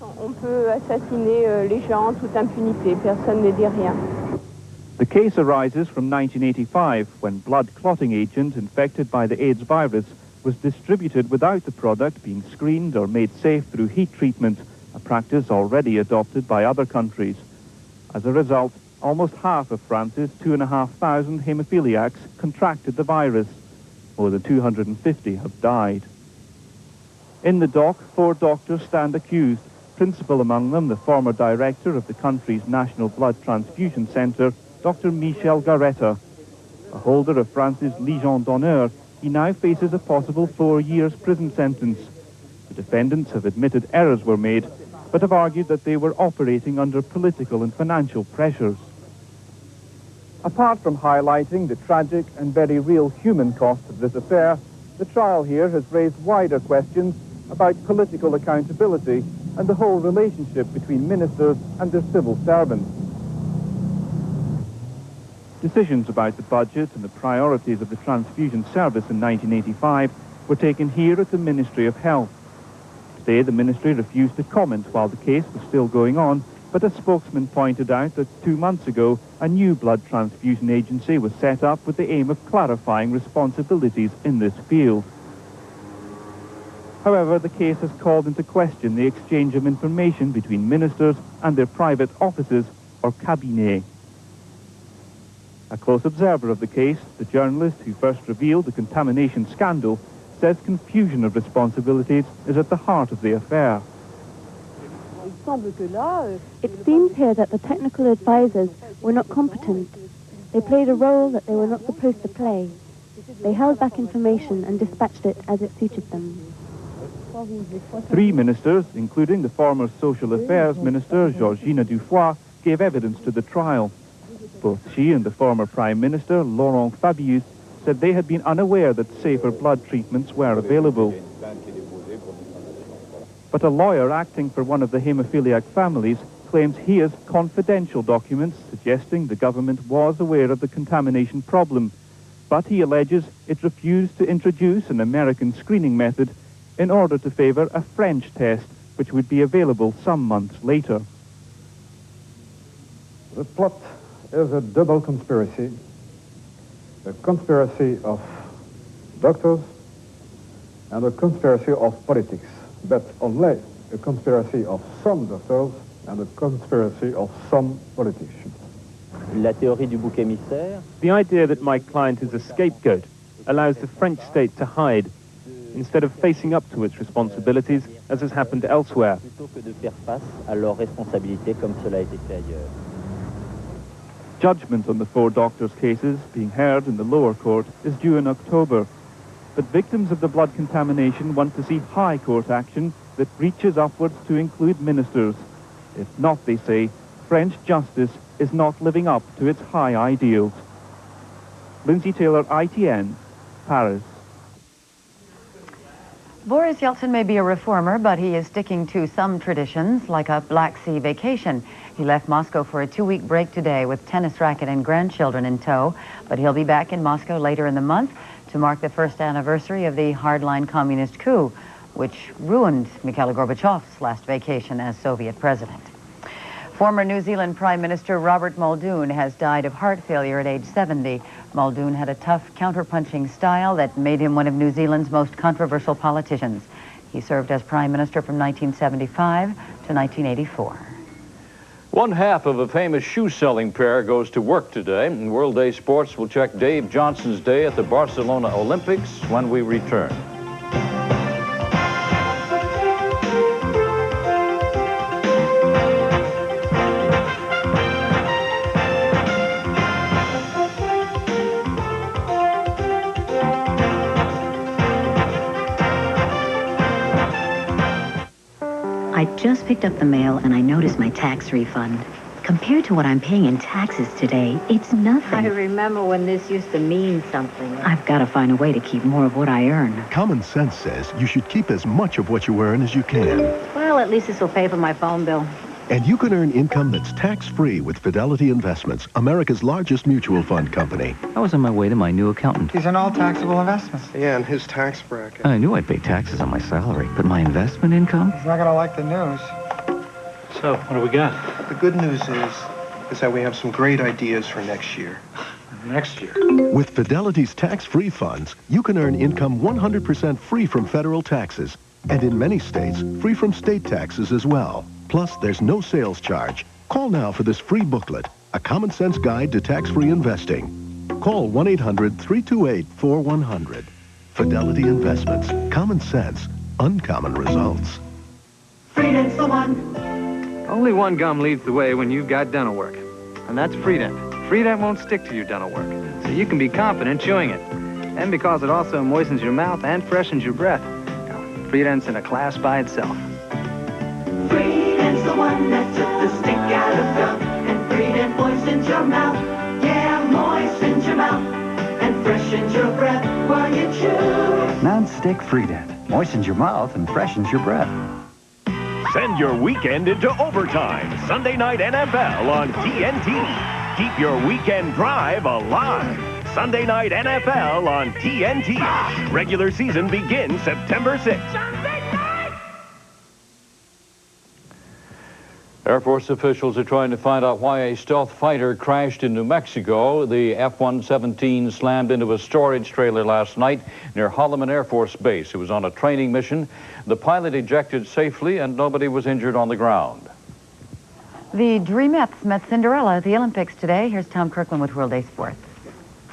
The case arises from 1985, when blood clotting agent infected by the AIDS virus was distributed without the product being screened or made safe through heat treatment, a practice already adopted by other countries. As a result, almost half of France's 2,500 haemophiliacs contracted the virus. More than 250 have died. In the dock, 4 doctors stand accused, principal among them the former director of the country's National Blood Transfusion Centre, Dr. Michel Garetta. A holder of France's Légion d'honneur, he now faces a possible 4 years prison sentence. The defendants have admitted errors were made, but have argued that they were operating under political and financial pressures. Apart from highlighting the tragic and very real human cost of this affair, the trial here has raised wider questions about political accountability and the whole relationship between ministers and their civil servants. Decisions about the budget and the priorities of the transfusion service in 1985 were taken here at the Ministry of Health. Today, the ministry refused to comment while the case was still going on, but a spokesman pointed out that 2 months ago, a new blood transfusion agency was set up with the aim of clarifying responsibilities in this field. However, the case has called into question the exchange of information between ministers and their private offices, or cabinets. A close observer of the case, the journalist who first revealed the contamination scandal, says confusion of responsibilities is at the heart of the affair. It seems here that the technical advisors were not competent. They played a role that they were not supposed to play. They held back information and dispatched it as it suited them. 3 ministers, including the former Social Affairs Minister Georgina Dufoy, gave evidence to the trial. Both she and the former Prime Minister, Laurent Fabius, said they had been unaware that safer blood treatments were available. But a lawyer acting for one of the haemophiliac families claims he has confidential documents suggesting the government was aware of the contamination problem, but he alleges it refused to introduce an American screening method in order to favor a French test, which would be available some months later. The plot is a double conspiracy. A conspiracy of doctors and a conspiracy of politics, but only a conspiracy of some doctors and a conspiracy of some politicians. The idea that my client is a scapegoat allows the French state to hide instead of facing up to its responsibilities, as has happened elsewhere. Judgment on the 4 doctors' cases, being heard in the lower court, is due in October. But victims of the blood contamination want to see high court action that reaches upwards to include ministers. If not, they say, French justice is not living up to its high ideals. Lindsay Taylor, ITN, Paris. Boris Yeltsin may be a reformer, but he is sticking to some traditions, like a Black Sea vacation. He left Moscow for a 2-week break today with tennis racket and grandchildren in tow, but he'll be back in Moscow later in the month to mark the first anniversary of the hardline communist coup, which ruined Mikhail Gorbachev's last vacation as Soviet president. Former New Zealand Prime Minister Robert Muldoon has died of heart failure at age 70. Muldoon had a tough, counterpunching style that made him one of New Zealand's most controversial politicians. He served as Prime Minister from 1975 to 1984. One half of a famous shoe-selling pair goes to work today. And World Day Sports will check Dave Johnson's day at the Barcelona Olympics when we return. I just picked up the mail and I noticed my tax refund. Compared to what I'm paying in taxes today, it's nothing. I remember when this used to mean something. I've got to find a way to keep more of what I earn. Common sense says you should keep as much of what you earn as you can. Well, at least this will pay for my phone bill. And you can earn income that's tax-free with Fidelity Investments, America's largest mutual fund company. I was on my way to my new accountant. These are all taxable investments. Yeah, and his tax bracket. I knew I'd pay taxes on my salary, but my investment income? He's not going to like the news. So, what do we got? The good news is that we have some great ideas for next year. Next year? With Fidelity's tax-free funds, you can earn income 100% free from federal taxes, and in many states, free from state taxes as well. Plus, there's no sales charge. Call now for this free booklet, A Common Sense Guide to Tax-Free Investing. Call 1-800-328-4100. Fidelity Investments. Common sense. Uncommon results. Freedent's the one. Only one gum leads the way when you've got dental work, and that's Freedent. Freedent won't stick to your dental work, so you can be confident chewing it. And because it also moistens your mouth and freshens your breath, Freedent's in a class by itself. Freedent's the one that took the stink out of gum, and Freedent moistens your mouth. Yeah, moistens your mouth and freshens your breath while you chew. Non-stick Freedent moistens your mouth and freshens your breath. Send your weekend into overtime. Sunday Night NFL on TNT. Keep your weekend drive alive. Sunday Night NFL on TNT. Regular season begins September 6th. Air Force officials are trying to find out why a stealth fighter crashed in New Mexico. The F-117 slammed into a storage trailer last night near Holloman Air Force Base. It was on a training mission. The pilot ejected safely and nobody was injured on the ground. The Dreamettes met Cinderella at the Olympics today. Here's Tom Kirkland with World Day Sports.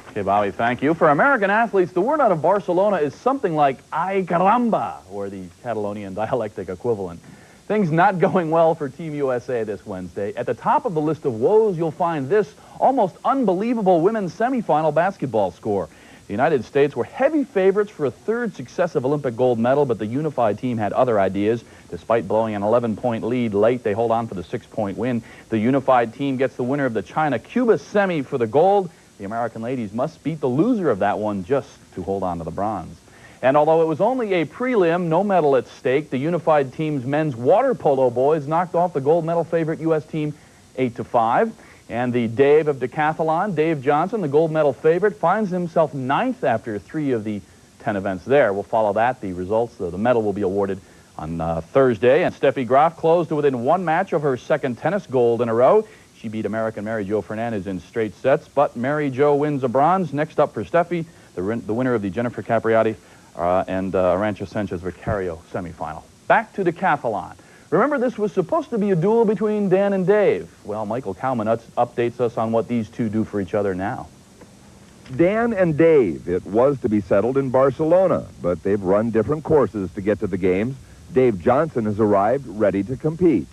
Okay, Bobbie, thank you. For American athletes, the word out of Barcelona is something like ay caramba, or the Catalonian dialectic equivalent. Things not going well for Team USA this Wednesday. At the top of the list of woes, you'll find this almost unbelievable women's semifinal basketball score. The United States were heavy favorites for a third successive Olympic gold medal, but the unified team had other ideas. Despite blowing an 11-point lead late, they hold on for the 6-point win. The unified team gets the winner of the China-Cuba semi for the gold. The American ladies must beat the loser of that one just to hold on to the bronze. And although it was only a prelim, no medal at stake, the unified team's men's water polo boys knocked off the gold medal favorite U.S. team 8-5. And the Dave of decathlon, Dave Johnson, the gold medal favorite, finds himself 9th after 3 of the 10 events there. We'll follow that. The results, the medal will be awarded on Thursday. And Steffi Graf closed to within 1 match of her second tennis gold in a row. She beat American Mary Jo Fernandez in straight sets, but Mary Jo wins a bronze. Next up for Steffi, the winner of the Jennifer Capriati and Arantxa Sanchez Vicario semifinal. Back to decathlon. Remember, this was supposed to be a duel between Dan and Dave. Well, Michael Cowman updates us on what these two do for each other now. Dan and Dave. It was to be settled in Barcelona, but they've run different courses to get to the games. Dave Johnson has arrived ready to compete.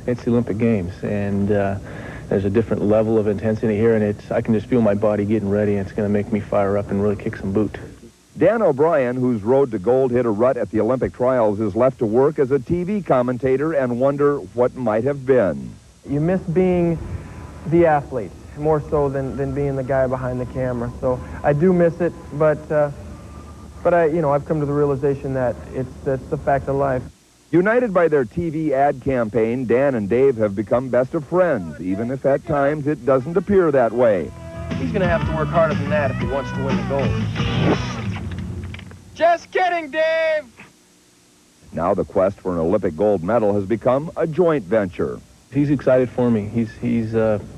It's the Olympic Games, and there's a different level of intensity here, and I can just feel my body getting ready, and it's going to make me fire up and really kick some boot. Dan O'Brien, whose road to gold hit a rut at the Olympic trials, is left to work as a TV commentator and wonder what might have been. You miss being the athlete more so than being the guy behind the camera. So I do miss it, but I've come to the realization that that's the fact of life. United by their TV ad campaign, Dan and Dave have become best of friends, even if at times it doesn't appear that way. He's going to have to work harder than that if he wants to win the gold. Just kidding, Dave! Now the quest for an Olympic gold medal has become a joint venture. He's excited for me. He's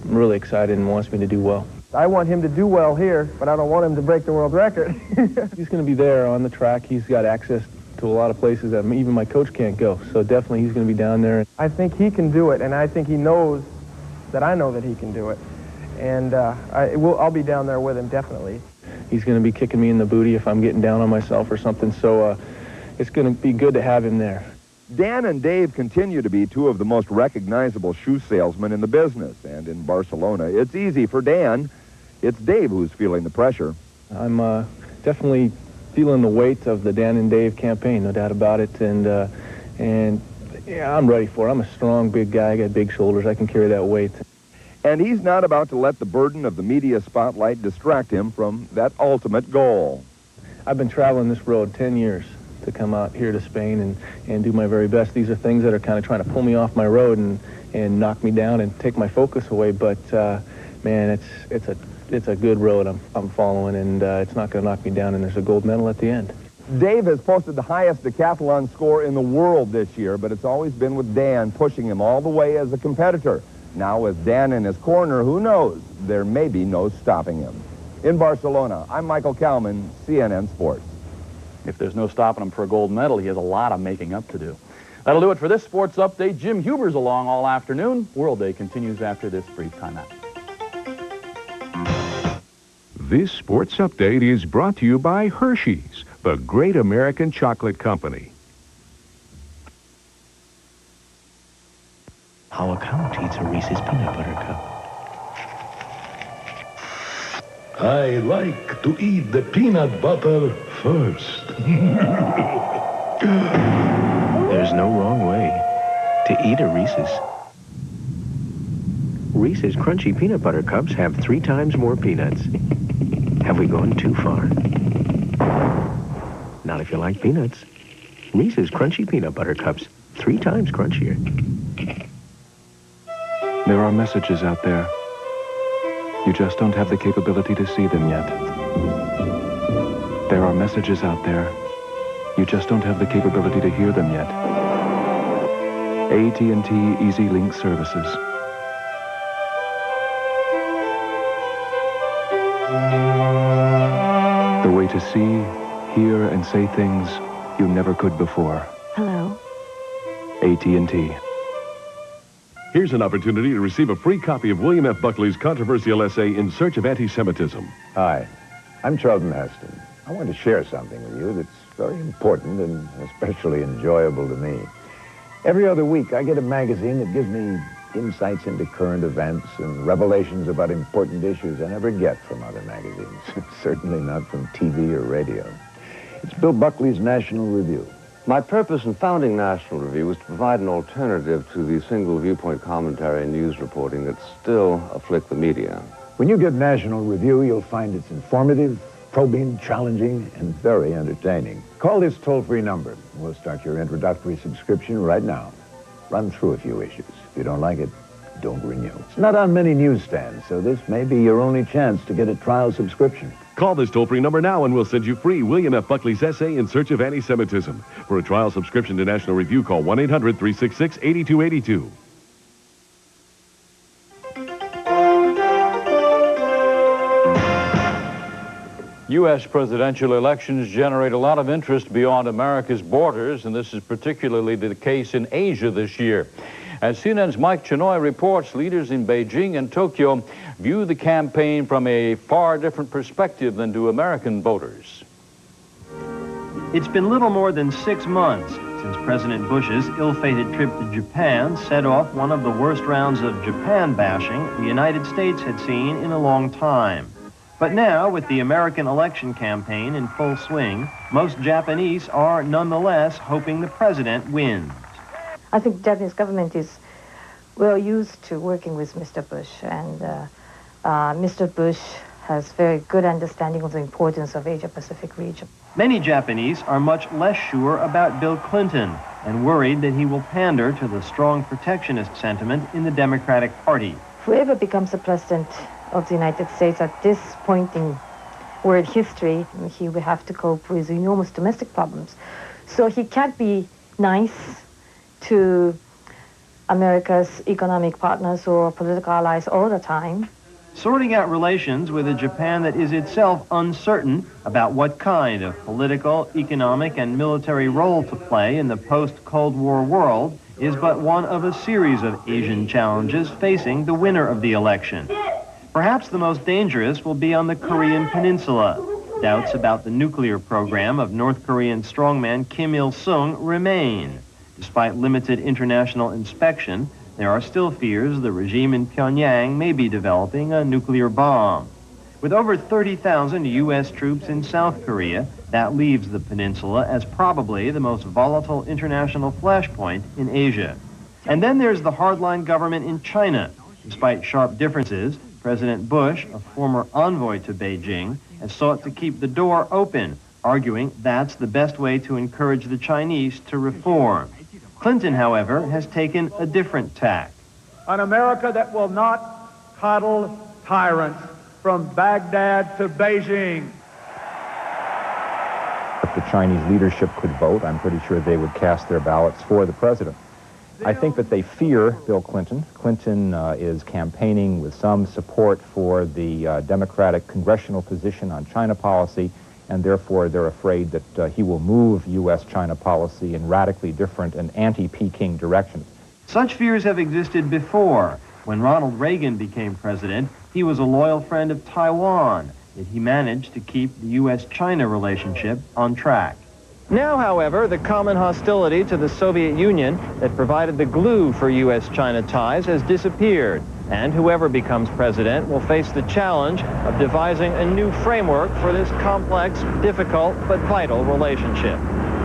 really excited and wants me to do well. I want him to do well here, but I don't want him to break the world record. He's going to be there on the track. He's got access to a lot of places that even my coach can't go. So definitely he's going to be down there. I think he can do it, and I think he knows that I know that he can do it. And I'll be down there with him, definitely. He's going to be kicking me in the booty if I'm getting down on myself or something. So it's going to be good to have him there. Dan and Dave continue to be two of the most recognizable shoe salesmen in the business. And in Barcelona, it's easy for Dan. It's Dave who's feeling the pressure. I'm definitely feeling the weight of the Dan and Dave campaign, no doubt about it. And yeah, I'm ready for it. I'm a strong, big guy. I got big shoulders. I can carry that weight. And he's not about to let the burden of the media spotlight distract him from that ultimate goal. I've been traveling this road 10 years to come out here to Spain and do my very best. These are things that are kind of trying to pull me off my road and knock me down and take my focus away. But man, it's a good road I'm following, and it's not going to knock me down. And there's a gold medal at the end. Dave has posted the highest decathlon score in the world this year, but it's always been with Dan pushing him all the way as a competitor. Now with Dan in his corner, who knows? There may be no stopping him. In Barcelona, I'm Michael Kalman, CNN Sports. If there's no stopping him for a gold medal, he has a lot of making up to do. That'll do it for this sports update. Jim Huber's along all afternoon. World Day continues after this brief timeout. This sports update is brought to you by Hershey's, the great American chocolate company. How a count eats a Reese's peanut butter cup. I like to eat the peanut butter first. There's no wrong way to eat a Reese's. Reese's Crunchy Peanut Butter Cups have 3 times more peanuts. Have we gone too far? Not if you like peanuts. Reese's Crunchy Peanut Butter Cups, 3 times crunchier. There are messages out there. You just don't have the capability to see them yet. There are messages out there. You just don't have the capability to hear them yet. AT&T Easy Link Services. The way to see, hear, and say things you never could before. Hello. AT&T. Here's an opportunity to receive a free copy of William F. Buckley's controversial essay, In Search of Anti-Semitism. Hi, I'm Charlton Heston. I want to share something with you that's very important and especially enjoyable to me. Every other week, I get a magazine that gives me insights into current events and revelations about important issues I never get from other magazines. Certainly not from TV or radio. It's Bill Buckley's National Review. My purpose in founding National Review was to provide an alternative to the single viewpoint commentary and news reporting that still afflict the media. When you get National Review, you'll find it's informative, probing, challenging, and very entertaining. Call this toll-free number. We'll start your introductory subscription right now. Run through a few issues. If you don't like it, don't renew. It's not on many newsstands, so this may be your only chance to get a trial subscription. Call this toll-free number now and we'll send you free William F. Buckley's essay, In Search of Anti-Semitism. For a trial subscription to National Review, call 1-800-366-8282. U.S. presidential elections generate a lot of interest beyond America's borders, and this is particularly the case in Asia this year. As CNN's Mike Chenoy reports, leaders in Beijing and Tokyo view the campaign from a far different perspective than do American voters. It's been little more than 6 months since President Bush's ill-fated trip to Japan set off one of the worst rounds of Japan bashing the United States had seen in a long time. But now, with the American election campaign in full swing, most Japanese are nonetheless hoping the president wins. I think the Japanese government is well used to working with Mr. Bush, and Mr. Bush has very good understanding of the importance of Asia-Pacific region. Many Japanese are much less sure about Bill Clinton and worried that he will pander to the strong protectionist sentiment in the Democratic Party. Whoever becomes the president of the United States at this point in world history, he will have to cope with enormous domestic problems. So he can't be nice to America's economic partners or political allies all the time. Sorting out relations with a Japan that is itself uncertain about what kind of political, economic, and military role to play in the post-Cold War world is but one of a series of Asian challenges facing the winner of the election. Perhaps the most dangerous will be on the Korean Peninsula. Doubts about the nuclear program of North Korean strongman Kim Il-sung remain. Despite limited international inspection, there are still fears the regime in Pyongyang may be developing a nuclear bomb. With over 30,000 U.S. troops in South Korea, that leaves the peninsula as probably the most volatile international flashpoint in Asia. And then there's the hardline government in China. Despite sharp differences, President Bush, a former envoy to Beijing, has sought to keep the door open, arguing that's the best way to encourage the Chinese to reform. Clinton, however, has taken a different tack. An America that will not coddle tyrants from Baghdad to Beijing. If the Chinese leadership could vote, I'm pretty sure they would cast their ballots for the president. I think that they fear Bill Clinton. Clinton is campaigning with some support for the Democratic congressional position on China policy, and therefore they're afraid that he will move U.S.-China policy in radically different and anti-Peking directions. Such fears have existed before. When Ronald Reagan became president, he was a loyal friend of Taiwan, yet he managed to keep the U.S.-China relationship on track. Now, however, the common hostility to the Soviet Union that provided the glue for U.S.-China ties has disappeared, and whoever becomes president will face the challenge of devising a new framework for this complex, difficult, but vital relationship.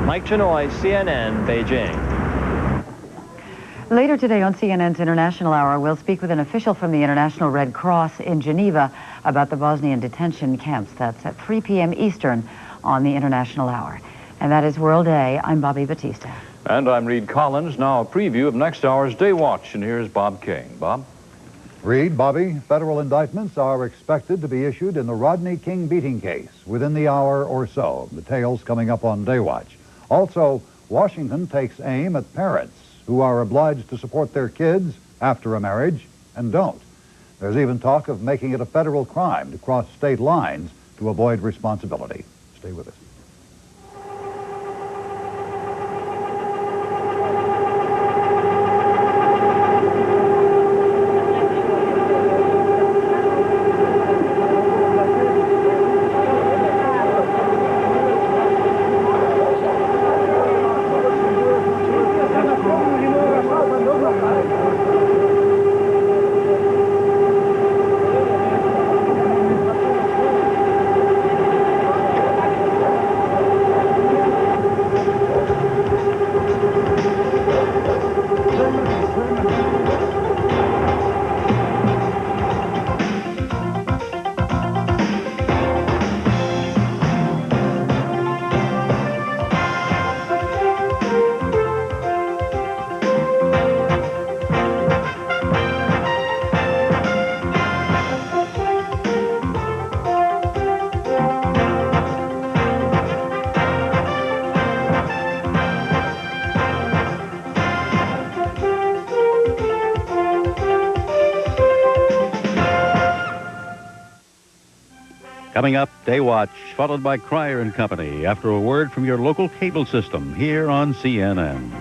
Mike Chenoy, CNN, Beijing. Later today on CNN's International Hour, we'll speak with an official from the International Red Cross in Geneva about the Bosnian detention camps. That's at 3 p.m. Eastern on the International Hour. And that is World Day. I'm Bobbie Battista. And I'm Reid Collins. Now a preview of next hour's Day Watch. And here's Bob Cain. Bob? Reid, Bobbie, federal indictments are expected to be issued in the Rodney King beating case within the hour or so. Details coming up on Day Watch. Also, Washington takes aim at parents who are obliged to support their kids after a marriage and don't. There's even talk of making it a federal crime to cross state lines to avoid responsibility. Stay with us. Coming up, Day Watch, followed by Cryer and Company, after a word from your local cable system here on CNN.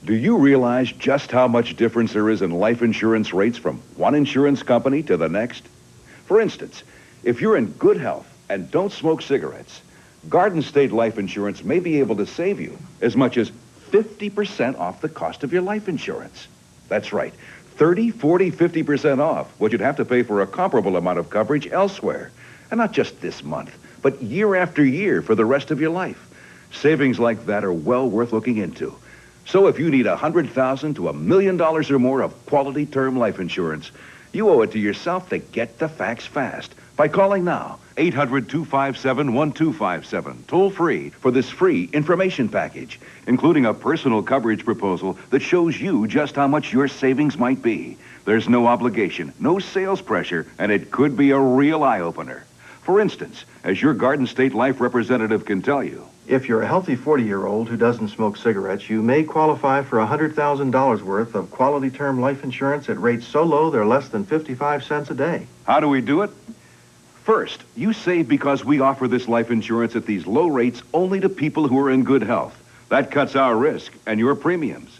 Do you realize just how much difference there is in life insurance rates from one insurance company to the next? For instance, if you're in good health and don't smoke cigarettes, Garden State Life Insurance may be able to save you as much as 50% off the cost of your life insurance. That's right. 30, 40, 50% off what you'd have to pay for a comparable amount of coverage elsewhere. And not just this month, but year after year for the rest of your life. Savings like that are well worth looking into. So if you need $100,000 to $1 million or more of quality term life insurance, you owe it to yourself to get the facts fast by calling now. 800-257-1257, toll-free for this free information package, including a personal coverage proposal that shows you just how much your savings might be. There's no obligation, no sales pressure, and it could be a real eye-opener. For For instance, as your Garden State Life representative can tell you, if you're a healthy 40-year-old who doesn't smoke cigarettes, you may qualify for $100,000 worth of quality term life insurance at rates so low they're less than 55 cents a day. how do we do it? First, you save because we offer this life insurance at these low rates only to people who are in good health. That cuts our risk and your premiums.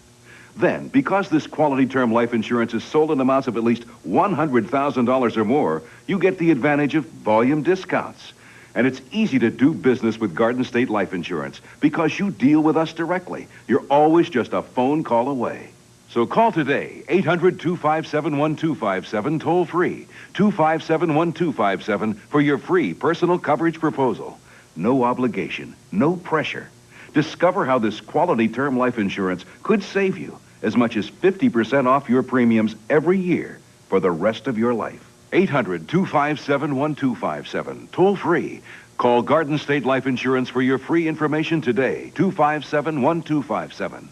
Then, because this quality term life insurance is sold in amounts of at least $100,000 or more, you get the advantage of volume discounts. And it's easy to do business with Garden State Life Insurance because you deal with us directly. You're always just a phone call away. So call today, 800-257-1257, toll free, 257-1257 for your free personal coverage proposal. No obligation, no pressure. Discover how this quality term life insurance could save you as much as 50% off your premiums every year for the rest of your life. 800-257-1257, toll free. Call Garden State Life Insurance for your free information today, 257-1257.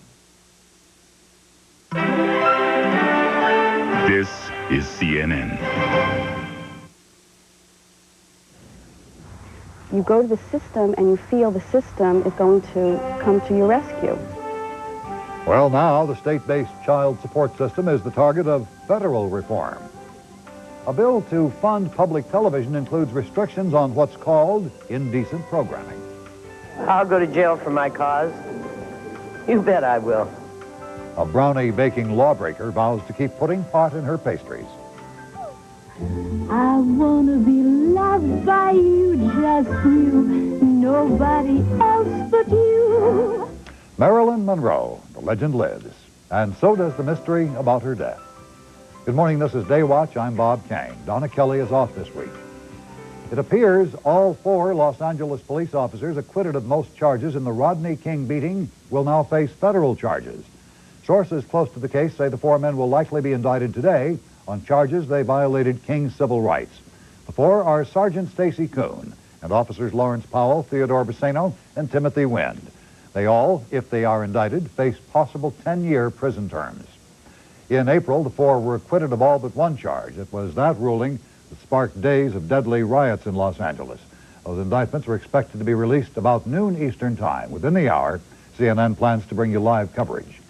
This is CNN. You go to the system and you feel the system is going to come to your rescue. Well, now the state-based child support system is the target of federal reform. A bill to fund public television includes restrictions on what's called indecent programming. I'll go to jail for my cause. You bet I will. A brownie baking lawbreaker vows to keep putting pot in her pastries. I wanna be loved by you, just you, nobody else but you. Marilyn Monroe, the legend lives, and so does the mystery about her death. Good morning, this is Day Watch. I'm Bob Cain. Donna Kelly is off this week. It appears all 4 Los Angeles police officers acquitted of most charges in the Rodney King beating will now face federal charges. Sources close to the case say the 4 men will likely be indicted today on charges they violated King's civil rights. The 4 are Sergeant Stacy Kuhn and Officers Lawrence Powell, Theodore Bassano, and Timothy Wind. They all, if they are indicted, face possible 10-year prison terms. In April, the 4 were acquitted of all but one charge. It was that ruling that sparked days of deadly riots in Los Angeles. Those indictments are expected to be released about noon Eastern Time. Within the hour, CNN plans to bring you live coverage.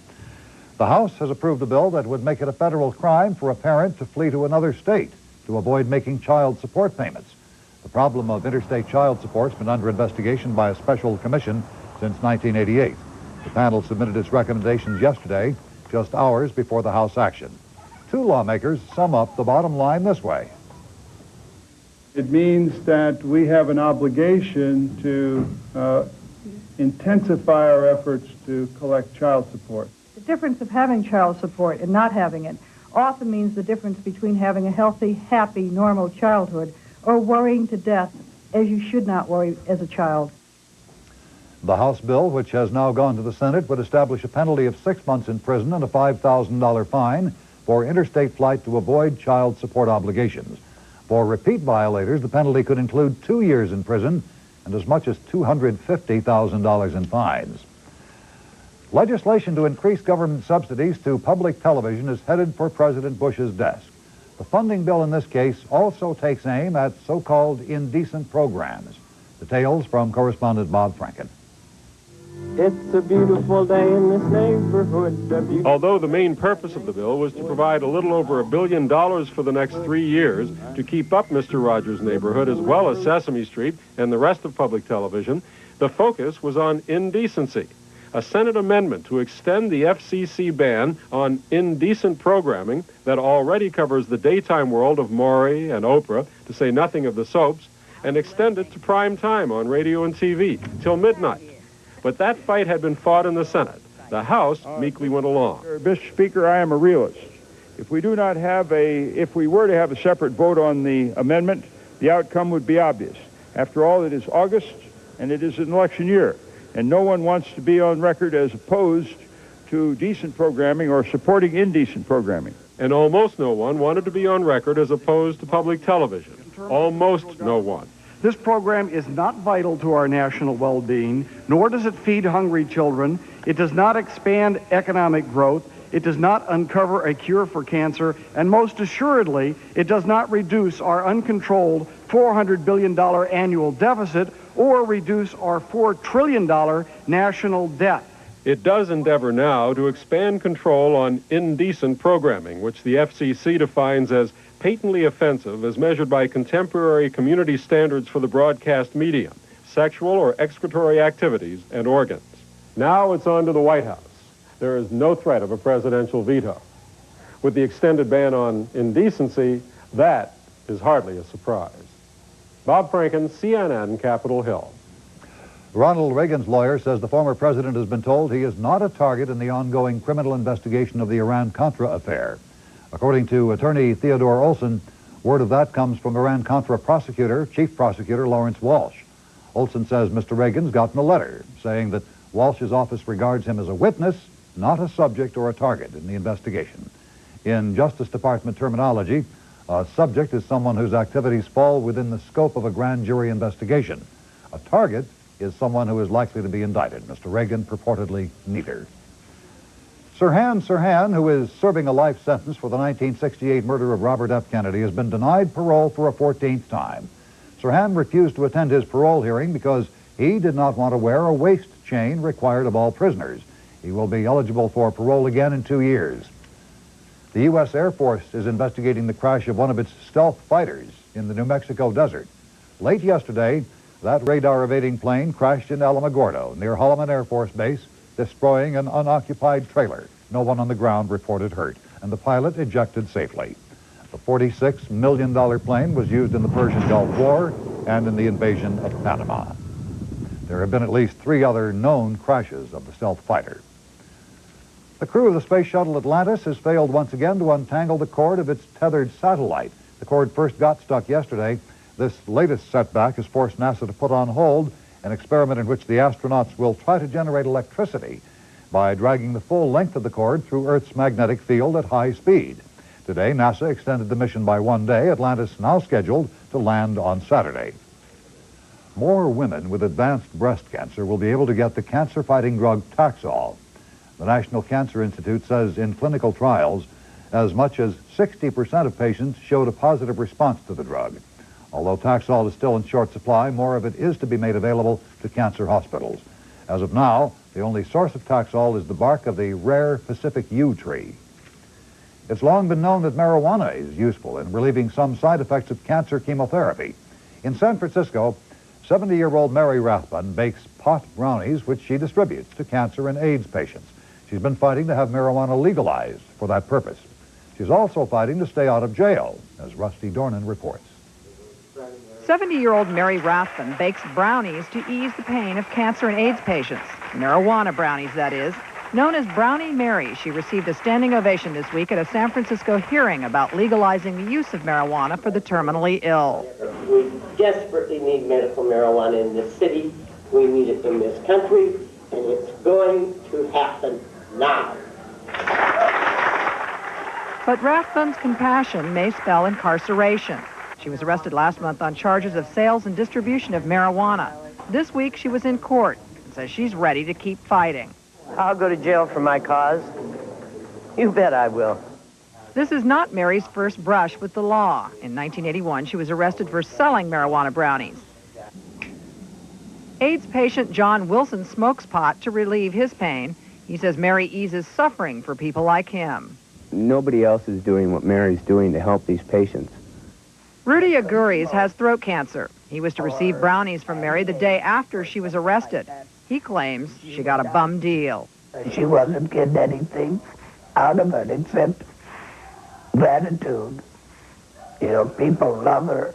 The House has approved a bill that would make it a federal crime for a parent to flee to another state to avoid making child support payments. The problem of interstate child support has been under investigation by a special commission since 1988. The panel submitted its recommendations yesterday, just hours before the House action. 2 lawmakers sum up the bottom line this way. It means that we have an obligation to intensify our efforts to collect child support. The difference of having child support and not having it often means the difference between having a healthy, happy, normal childhood or worrying to death as you should not worry as a child. The House bill, which has now gone to the Senate, would establish a penalty of 6 months in prison and a $5,000 fine for interstate flight to avoid child support obligations. For repeat violators, the penalty could include 2 years in prison and as much as $250,000 in fines. Legislation to increase government subsidies to public television is headed for President Bush's desk. The funding bill in this case also takes aim at so-called indecent programs. Details from correspondent Bob Franken. It's a beautiful day in this neighborhood. Although the main purpose of the bill was to provide a little over $1 billion for the next 3 years to keep up Mr. Rogers' Neighborhood as well as Sesame Street and the rest of public television, the focus was on indecency. A Senate amendment to extend the FCC ban on indecent programming that already covers the daytime world of Maury and Oprah, to say nothing of the soaps, and extend it to prime time on radio and TV till midnight. But that fight had been fought in the Senate. The House meekly went along. Mr. Speaker, I am a realist. If we were to have a separate vote on the amendment, the outcome would be obvious. After all, it is August and it is an election year, and no one wants to be on record as opposed to decent programming or supporting indecent programming. And almost no one wanted to be on record as opposed to public television. Almost no one. This program is not vital to our national well-being, nor does it feed hungry children. It does not expand economic growth. it does not uncover a cure for cancer, and most assuredly, it does not reduce our uncontrolled $400 billion annual deficit or reduce our $4 trillion national debt. It does endeavor now to expand control on indecent programming, which the FCC defines as patently offensive as measured by contemporary community standards for the broadcast medium, sexual or excretory activities and organs. Now it's on to the White House. There is no threat of a presidential veto. With the extended ban on indecency, that is hardly a surprise. Bob Franken, CNN, Capitol Hill. Ronald Reagan's lawyer says the former president has been told he is not a target in the ongoing criminal investigation of the Iran-Contra affair. According to attorney Theodore Olson, word of that comes from Iran-Contra prosecutor, Chief Prosecutor Lawrence Walsh. Olson says Mr. Reagan's gotten a letter saying that Walsh's office regards him as a witness, not a subject or a target in the investigation. In Justice Department terminology, a subject is someone whose activities fall within the scope of a grand jury investigation. A target is someone who is likely to be indicted. Mr. Reagan purportedly neither. Sirhan, who is serving a life sentence for the 1968 murder of Robert F. Kennedy, has been denied parole for a 14th time. Sirhan refused to attend his parole hearing because he did not want to wear a waist chain required of all prisoners. He will be eligible for parole again in 2 years. The U.S. Air Force is investigating the crash of one of its stealth fighters in the New Mexico desert. Late yesterday, that radar-evading plane crashed in Alamogordo, near Holloman Air Force Base, destroying an unoccupied trailer. No one on the ground reported hurt, and the pilot ejected safely. The $46 million plane was used in the Persian Gulf War and in the invasion of Panama. There have been at least 3 other known crashes of the stealth fighter. The crew of the Space Shuttle Atlantis has failed once again to untangle the cord of its tethered satellite. The cord first got stuck yesterday. This latest setback has forced NASA to put on hold an experiment in which the astronauts will try to generate electricity by dragging the full length of the cord through Earth's magnetic field at high speed. Today, NASA extended the mission by 1 day. Atlantis now scheduled to land on Saturday. More women with advanced breast cancer will be able to get the cancer-fighting drug Taxol. The National Cancer Institute says in clinical trials, as much as 60% of patients showed a positive response to the drug. Although Taxol is still in short supply, more of it is to be made available to cancer hospitals. As of now, the only source of Taxol is the bark of the rare Pacific yew tree. It's long been known that marijuana is useful in relieving some side effects of cancer chemotherapy. In San Francisco, 70-year-old Mary Rathbun bakes pot brownies, which she distributes to cancer and AIDS patients. She's been fighting to have marijuana legalized for that purpose. She's also fighting to stay out of jail, as Rusty Dornan reports. 70-year-old Mary Rathbun bakes brownies to ease the pain of cancer and AIDS patients. Marijuana brownies, that is. Known as Brownie Mary, she received a standing ovation this week at a San Francisco hearing about legalizing the use of marijuana for the terminally ill. We desperately need medical marijuana in this city. We need it in this country, and it's going to happen now. But Rathbun's compassion may spell incarceration. She was arrested last month on charges of sales and distribution of marijuana. This week she was in court and says she's ready to keep fighting. I'll go to jail for my cause. You bet I will. This is not Mary's first brush with the law. In 1981, she was arrested for selling marijuana brownies. AIDS patient John Wilson smokes pot to relieve his pain. He says Mary eases suffering for people like him. Nobody else is doing what Mary's doing to help these patients. Rudy Aguirres has throat cancer. He was to receive brownies from Mary the day after she was arrested. He claims she got a bum deal. She wasn't getting anything out of it except gratitude. You know, people love her.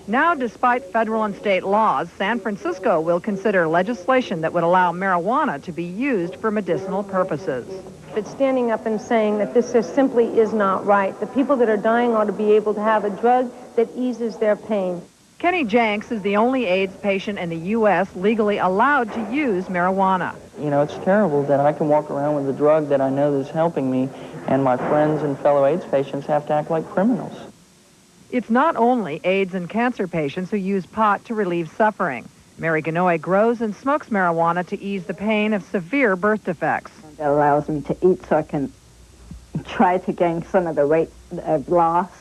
Now, despite federal and state laws, San Francisco will consider legislation that would allow marijuana to be used for medicinal purposes. But standing up and saying that this just simply is not right. The people that are dying ought to be able to have a drug that eases their pain. Kenny Jenks is the only AIDS patient in the U.S. legally allowed to use marijuana. You know, it's terrible that I can walk around with a drug that I know is helping me, and my friends and fellow AIDS patients have to act like criminals. It's not only AIDS and cancer patients who use pot to relieve suffering. Mary Ganoy grows and smokes marijuana to ease the pain of severe birth defects. That allows me to eat so I can try to gain some of the weight I've lost.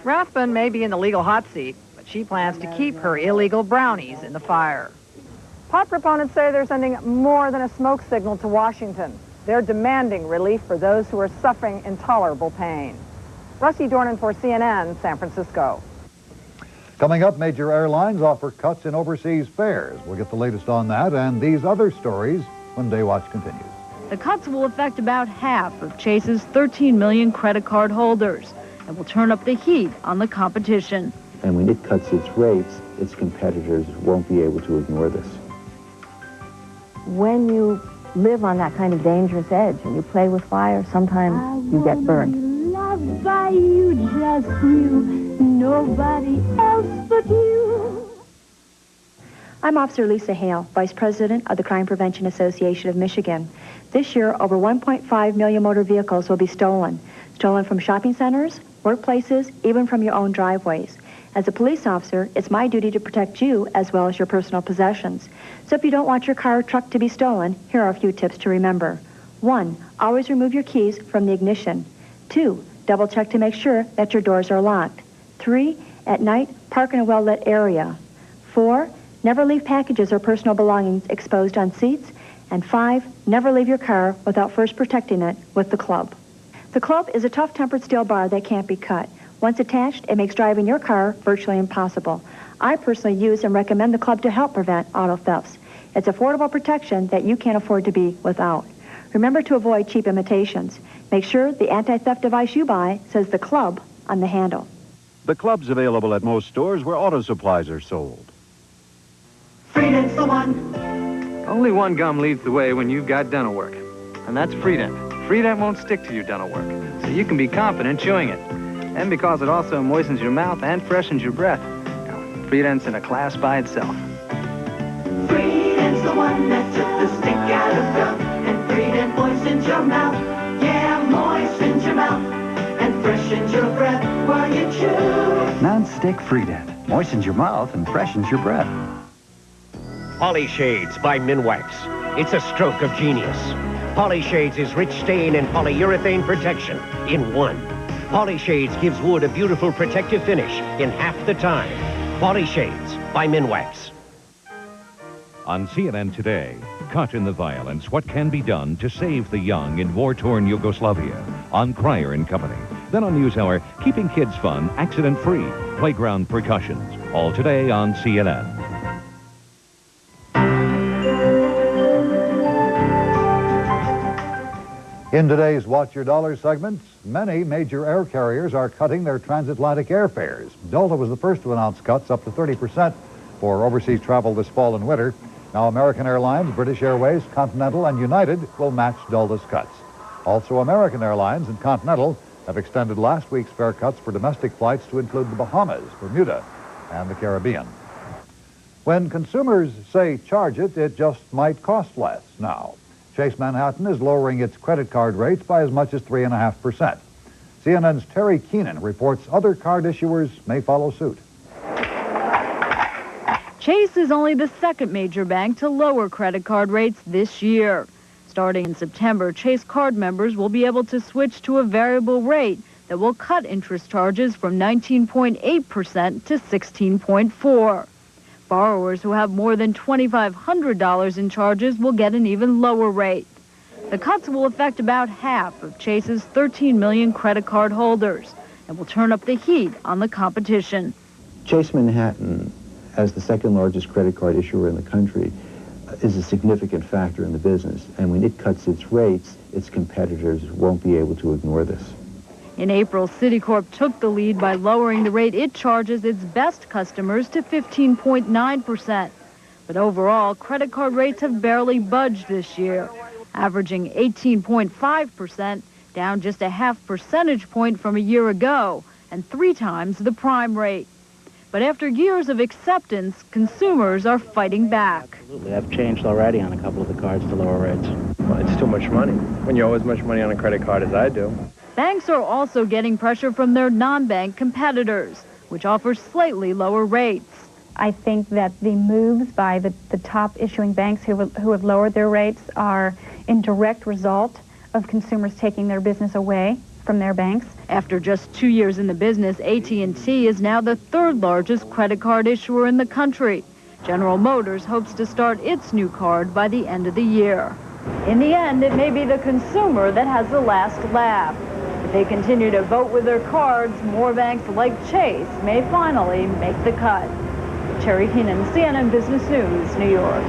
Rathbun may be in the legal hot seat, but she plans to keep her illegal brownies in the fire. Pot proponents say they're sending more than a smoke signal to Washington. They're demanding relief for those who are suffering intolerable pain. Rusty Dornan for CNN, San Francisco. Coming up, major airlines offer cuts in overseas fares. We'll get the latest on that and these other stories when Day Watch continues. The cuts will affect about half of Chase's 13 million credit card holders and will turn up the heat on the competition. And when it cuts its rates, its competitors won't be able to ignore this. When you live on that kind of dangerous edge and you play with fire, sometimes you get burned. Loved by you, just you, nobody else but you. I'm Officer Lisa Hale, Vice President of the Crime Prevention Association of Michigan. This year, over 1.5 million motor vehicles will be stolen. Stolen from shopping centers, workplaces, even from your own driveways. As a police officer, it's my duty to protect you as well as your personal possessions. So if you don't want your car or truck to be stolen, here are a few tips to remember. 1. Always remove your keys from the ignition. 2. Double check to make sure that your doors are locked. 3. At night, park in a well-lit area. 4. Never leave packages or personal belongings exposed on seats. And 5. Never leave your car without first protecting it with the club. The club is a tough-tempered steel bar that can't be cut. Once attached, it makes driving your car virtually impossible. I personally use and recommend the club to help prevent auto thefts. It's affordable protection that you can't afford to be without. Remember to avoid cheap imitations. Make sure the anti-theft device you buy says the club on the handle. The club's available at most stores where auto supplies are sold. Freedent's the one. Only one gum leads the way when you've got dental work, and that's Freedent. Freedent won't stick to your dental work, so you can be confident chewing it. And because it also moistens your mouth and freshens your breath, Freedent's in a class by itself. Freedent's the one that took the stick out of gum, and Freedent moistens your mouth. Yeah, moistens your mouth and freshens your breath while you chew. Non-stick Freedent moistens your mouth and freshens your breath. Polyshades by Minwax. It's a stroke of genius. Polyshades is rich stain and polyurethane protection in one. Polyshades gives wood a beautiful protective finish in half the time. Polyshades by Minwax. On CNN Today, caught in the violence, what can be done to save the young in war-torn Yugoslavia? On Cryer and Company. Then on NewsHour, keeping kids fun, accident-free, playground precautions. All today on CNN. In today's Watch Your Dollar segment, many major air carriers are cutting their transatlantic airfares. Delta was the first to announce cuts up to 30% for overseas travel this fall and winter. Now American Airlines, British Airways, Continental, and United will match Delta's cuts. Also, American Airlines and Continental have extended last week's fare cuts for domestic flights to include the Bahamas, Bermuda, and the Caribbean. When consumers say charge it, it just might cost less now. Chase Manhattan is lowering its credit card rates by as much as 3.5%. CNN's Terry Keenan reports other card issuers may follow suit. Chase is only the second major bank to lower credit card rates this year. Starting in September, Chase card members will be able to switch to a variable rate that will cut interest charges from 19.8% to 16.4%. Borrowers who have more than $2,500 in charges will get an even lower rate. The cuts will affect about half of Chase's 13 million credit card holders and will turn up the heat on the competition. Chase Manhattan, as the second largest credit card issuer in the country, is a significant factor in the business. And when it cuts its rates, its competitors won't be able to ignore this. In April, Citicorp took the lead by lowering the rate it charges its best customers to 15.9%. But overall, credit card rates have barely budged this year, averaging 18.5%, down just a half percentage point from a year ago, and 3 times the prime rate. But after years of acceptance, consumers are fighting back. Absolutely. I've changed already on a couple of the cards to lower rates. Well, it's too much money when you owe as much money on a credit card as I do. Banks are also getting pressure from their non-bank competitors, which offer slightly lower rates. I think that the moves by the top issuing banks who have lowered their rates are in direct result of consumers taking their business away from their banks. After just 2 years in the business, AT&T is now the third largest credit card issuer in the country. General Motors hopes to start its new card by the end of the year. In the end, it may be the consumer that has the last laugh. If they continue to vote with their cards, more banks like Chase may finally make the cut. Terry Keenan, CNN Business News, New York.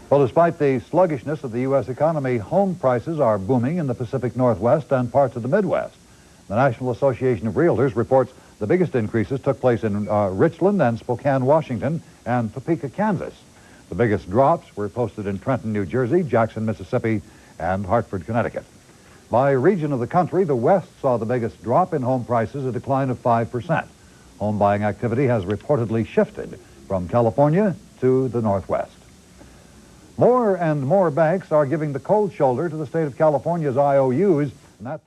Well, despite the sluggishness of the U.S. economy, home prices are booming in the Pacific Northwest and parts of the Midwest. The National Association of Realtors reports the biggest increases took place in Richland and Spokane, Washington, and Topeka, Kansas. The biggest drops were posted in Trenton, New Jersey, Jackson, Mississippi, and Hartford, Connecticut. By region of the country, the West saw the biggest drop in home prices, a decline of 5%. Home buying activity has reportedly shifted from California to the Northwest. More and more banks are giving the cold shoulder to the state of California's IOUs, and that